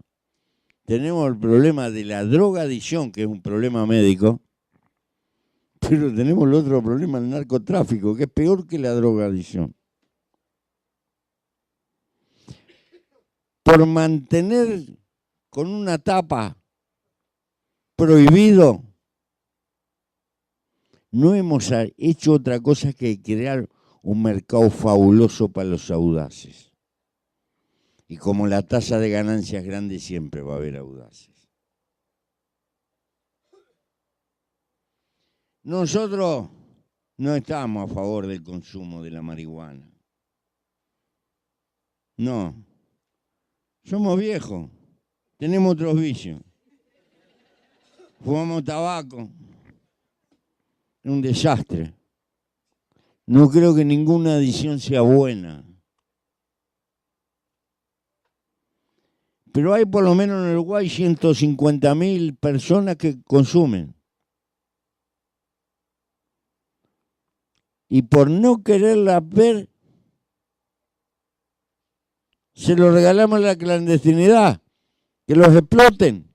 Tenemos el problema de la drogadicción, que es un problema médico, pero tenemos el otro problema, el narcotráfico, que es peor que la drogadicción. Por mantener con una tapa prohibido, no hemos hecho otra cosa que crear un mercado fabuloso para los audaces. Y como la tasa de ganancia es grande, siempre va a haber audaces. Nosotros no estamos a favor del consumo de la marihuana. No. Somos viejos. Tenemos otros vicios. Fumamos tabaco. Es un desastre. No creo que ninguna adición sea buena. Pero hay por lo menos en Uruguay 150.000 personas que consumen. Y por no quererla ver, se lo regalamos a la clandestinidad, que los exploten.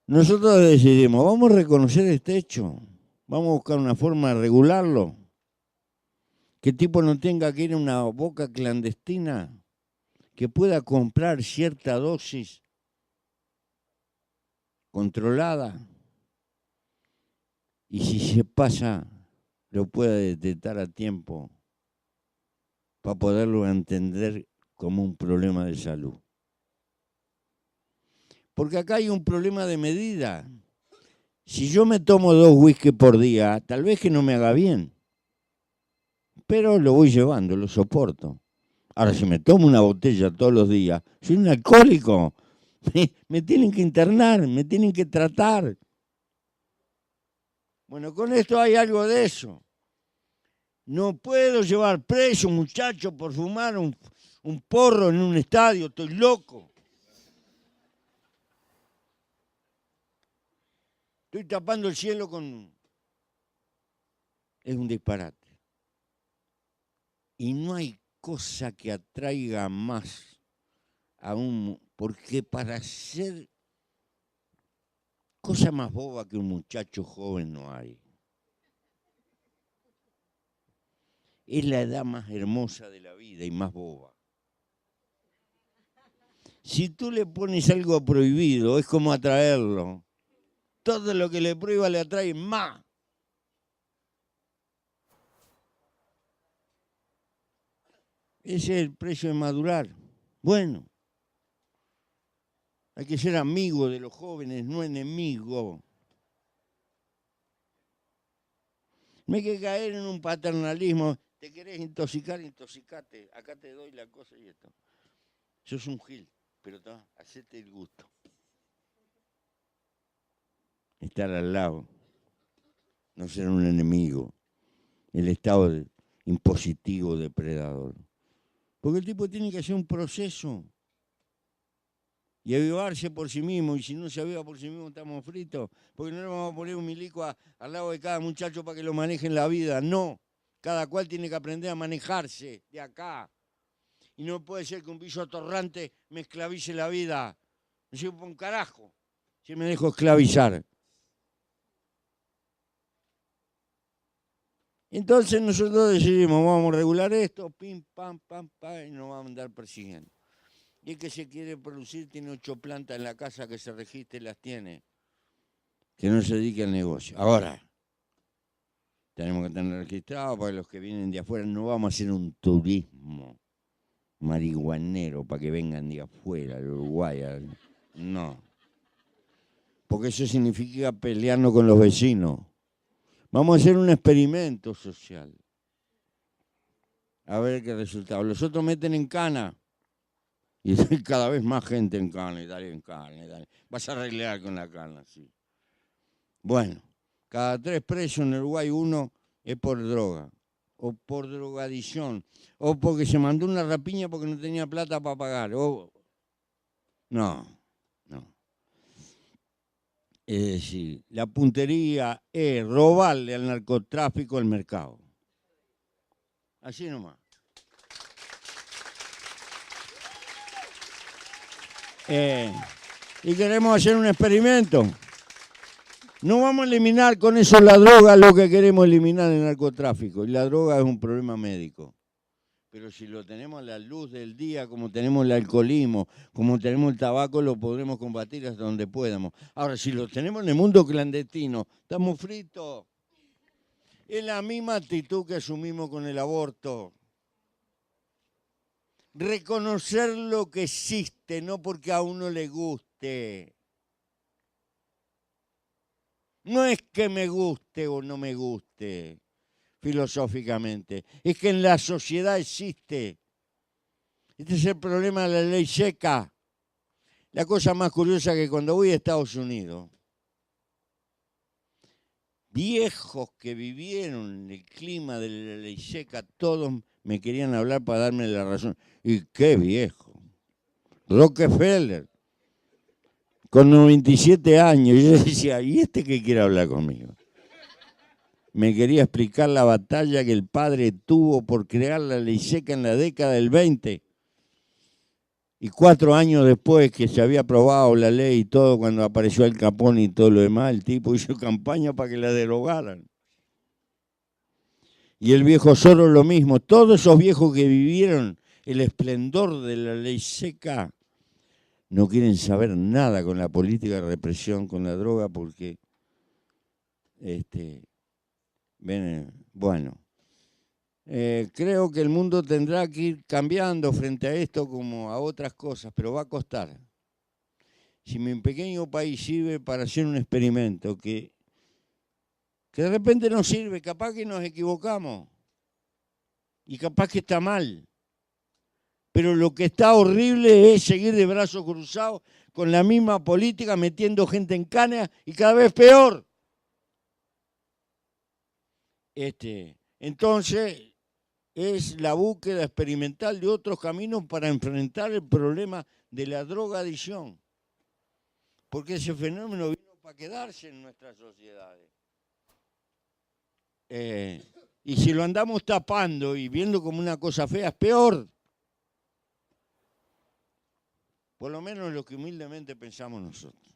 Nosotros decidimos, vamos a reconocer este hecho, vamos a buscar una forma de regularlo. Que el tipo no tenga que ir a una boca clandestina, que pueda comprar cierta dosis controlada y si se pasa lo pueda detectar a tiempo para poderlo entender como un problema de salud. Porque acá hay un problema de medida. Si yo me tomo 2 whisky por día, tal vez que no me haga bien. Pero lo voy llevando, lo soporto. Ahora, si me tomo una botella todos los días, soy un alcohólico. Me tienen que internar, me tienen que tratar. Bueno, con esto hay algo de eso. No puedo llevar preso a un muchacho por fumar un porro en un estadio, estoy loco. Estoy tapando el cielo con... Es un disparate. Y no hay cosa que atraiga más a un porque para ser cosa más boba que un muchacho joven no hay. Es la edad más hermosa de la vida y más boba. Si tú le pones algo prohibido, es como atraerlo. Todo lo que le prohíba le atrae más. Ese es el precio de madurar. Bueno, hay que ser amigo de los jóvenes, no enemigo. No hay que caer en un paternalismo. Te querés intoxicar, intoxicate. Acá te doy la cosa y esto. Sos un gil, pero hacete el gusto. Estar al lado, no ser un enemigo. El estado impositivo depredador. Porque el tipo tiene que hacer un proceso y avivarse por sí mismo. Y si no se aviva por sí mismo, estamos fritos. Porque no le vamos a poner un milico al lado de cada muchacho para que lo maneje en la vida. No. Cada cual tiene que aprender a manejarse de acá. Y no puede ser que un bicho atorrante me esclavice la vida. No sirve por un carajo si me dejo esclavizar. Entonces nosotros decidimos, vamos a regular esto, pim, pam, pam, pam, y nos vamos a andar persiguiendo. Y el que se quiere producir tiene 8 plantas en la casa, que se registre, las tiene. Que no se dedique al negocio. Ahora, tenemos que tener registrado para los que vienen de afuera. No vamos a hacer un turismo marihuanero para que vengan de afuera, de Uruguay. No. Porque eso significa pelearnos con los vecinos. Vamos a hacer un experimento social. A ver qué resultado. Los otros meten en cana. Y hay cada vez más gente en cana, y dale en cana, y dale. Vas a arreglar con la cana, sí. Bueno, cada 3 presos en Uruguay, 1 es por droga, o por drogadicción, o porque se mandó una rapiña porque no tenía plata para pagar. O... No. Es decir, la puntería es robarle al narcotráfico el mercado. Así nomás. Y queremos hacer un experimento. No vamos a eliminar con eso la droga, lo que queremos eliminar el narcotráfico. Y la droga es un problema médico. Pero si lo tenemos a la luz del día, como tenemos el alcoholismo, como tenemos el tabaco, lo podremos combatir hasta donde podamos. Ahora, si lo tenemos en el mundo clandestino, estamos fritos. Es la misma actitud que asumimos con el aborto. Reconocer lo que existe, no porque a uno le guste. No es que me guste o no me guste. Filosóficamente, es que en la sociedad existe. Este es el problema de la ley seca. La cosa más curiosa es que cuando voy a Estados Unidos, viejos que vivieron el clima de la ley seca, todos me querían hablar para darme la razón. ¿Y qué viejo? Rockefeller, con 97 años. Y yo decía, ¿y este qué quiere hablar conmigo? Me quería explicar la batalla que el padre tuvo por crear la ley seca en la década del 20. Y 4 años después que se había aprobado la ley y todo, cuando apareció Al Capone y todo lo demás, el tipo hizo campaña para que la derogaran. Y el viejo Soros lo mismo. Todos esos viejos que vivieron el esplendor de la ley seca no quieren saber nada con la política de represión, con la droga, porque... Bueno, creo que el mundo tendrá que ir cambiando frente a esto como a otras cosas, pero va a costar. Si mi pequeño país sirve para hacer un experimento que de repente no sirve, capaz que nos equivocamos y capaz que está mal, pero lo que está horrible es seguir de brazos cruzados con la misma política, metiendo gente en cana y cada vez peor. Entonces, es la búsqueda experimental de otros caminos para enfrentar el problema de la drogadicción. Porque ese fenómeno vino para quedarse en nuestras sociedades. Y si lo andamos tapando y viendo como una cosa fea, es peor. por lo menos lo que humildemente pensamos nosotros.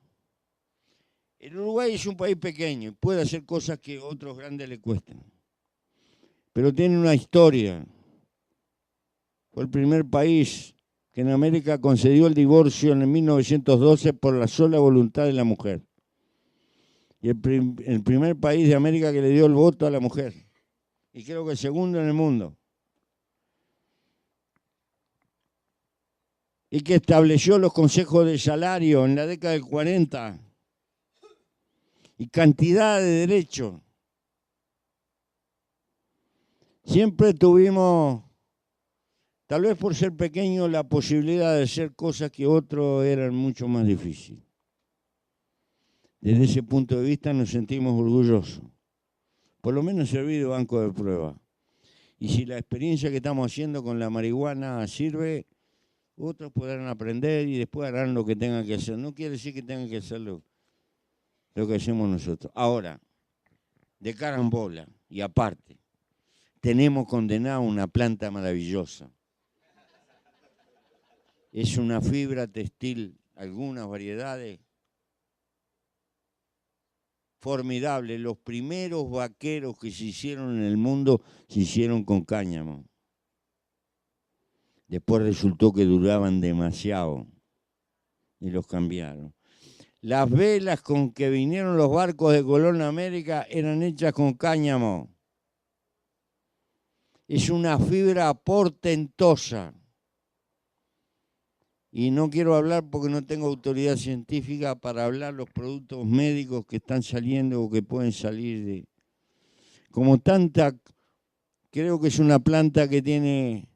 El Uruguay es un país pequeño y puede hacer cosas que a otros grandes le cuestan, pero tiene una historia. Fue el primer país que en América concedió el divorcio en el 1912 por la sola voluntad de la mujer. Y el primer país de América que le dio el voto a la mujer. Y creo que el segundo en el mundo. Y que estableció los consejos de salario en la década del 40. Y cantidad de derechos. Siempre tuvimos, tal vez por ser pequeños, la posibilidad de hacer cosas que otros eran mucho más difíciles. Desde ese punto de vista nos sentimos orgullosos. Por lo menos servir de banco de prueba. Y si la experiencia que estamos haciendo con la marihuana sirve, otros podrán aprender y después harán lo que tengan que hacer. No quiere decir que tengan que hacer lo que hacemos nosotros. Ahora, de carambola y aparte, tenemos condenado una planta maravillosa. Es una fibra textil, algunas variedades, formidable. Los primeros vaqueros que se hicieron en el mundo se hicieron con cáñamo. Después resultó que duraban demasiado y los cambiaron. Las velas con que vinieron los barcos de Colón a América eran hechas con cáñamo. Es una fibra portentosa. Y no quiero hablar porque no tengo autoridad científica para hablar los productos médicos que están saliendo o que pueden salir de... Como tanta, creo que es una planta que tiene...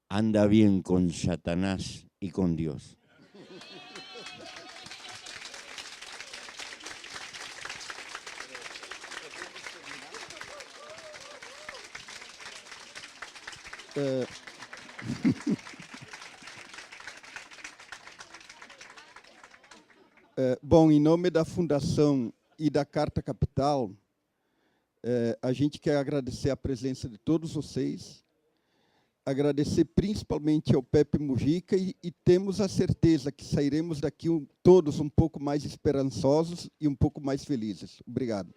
Anda bien con Satanás y con Dios. Bom, em nome da Fundação e da Carta Capital, a gente quer agradecer a presença de todos vocês, agradecer principalmente ao Pepe Mujica e temos a certeza que sairemos daqui todos um pouco mais esperançosos e um pouco mais felizes. Obrigado.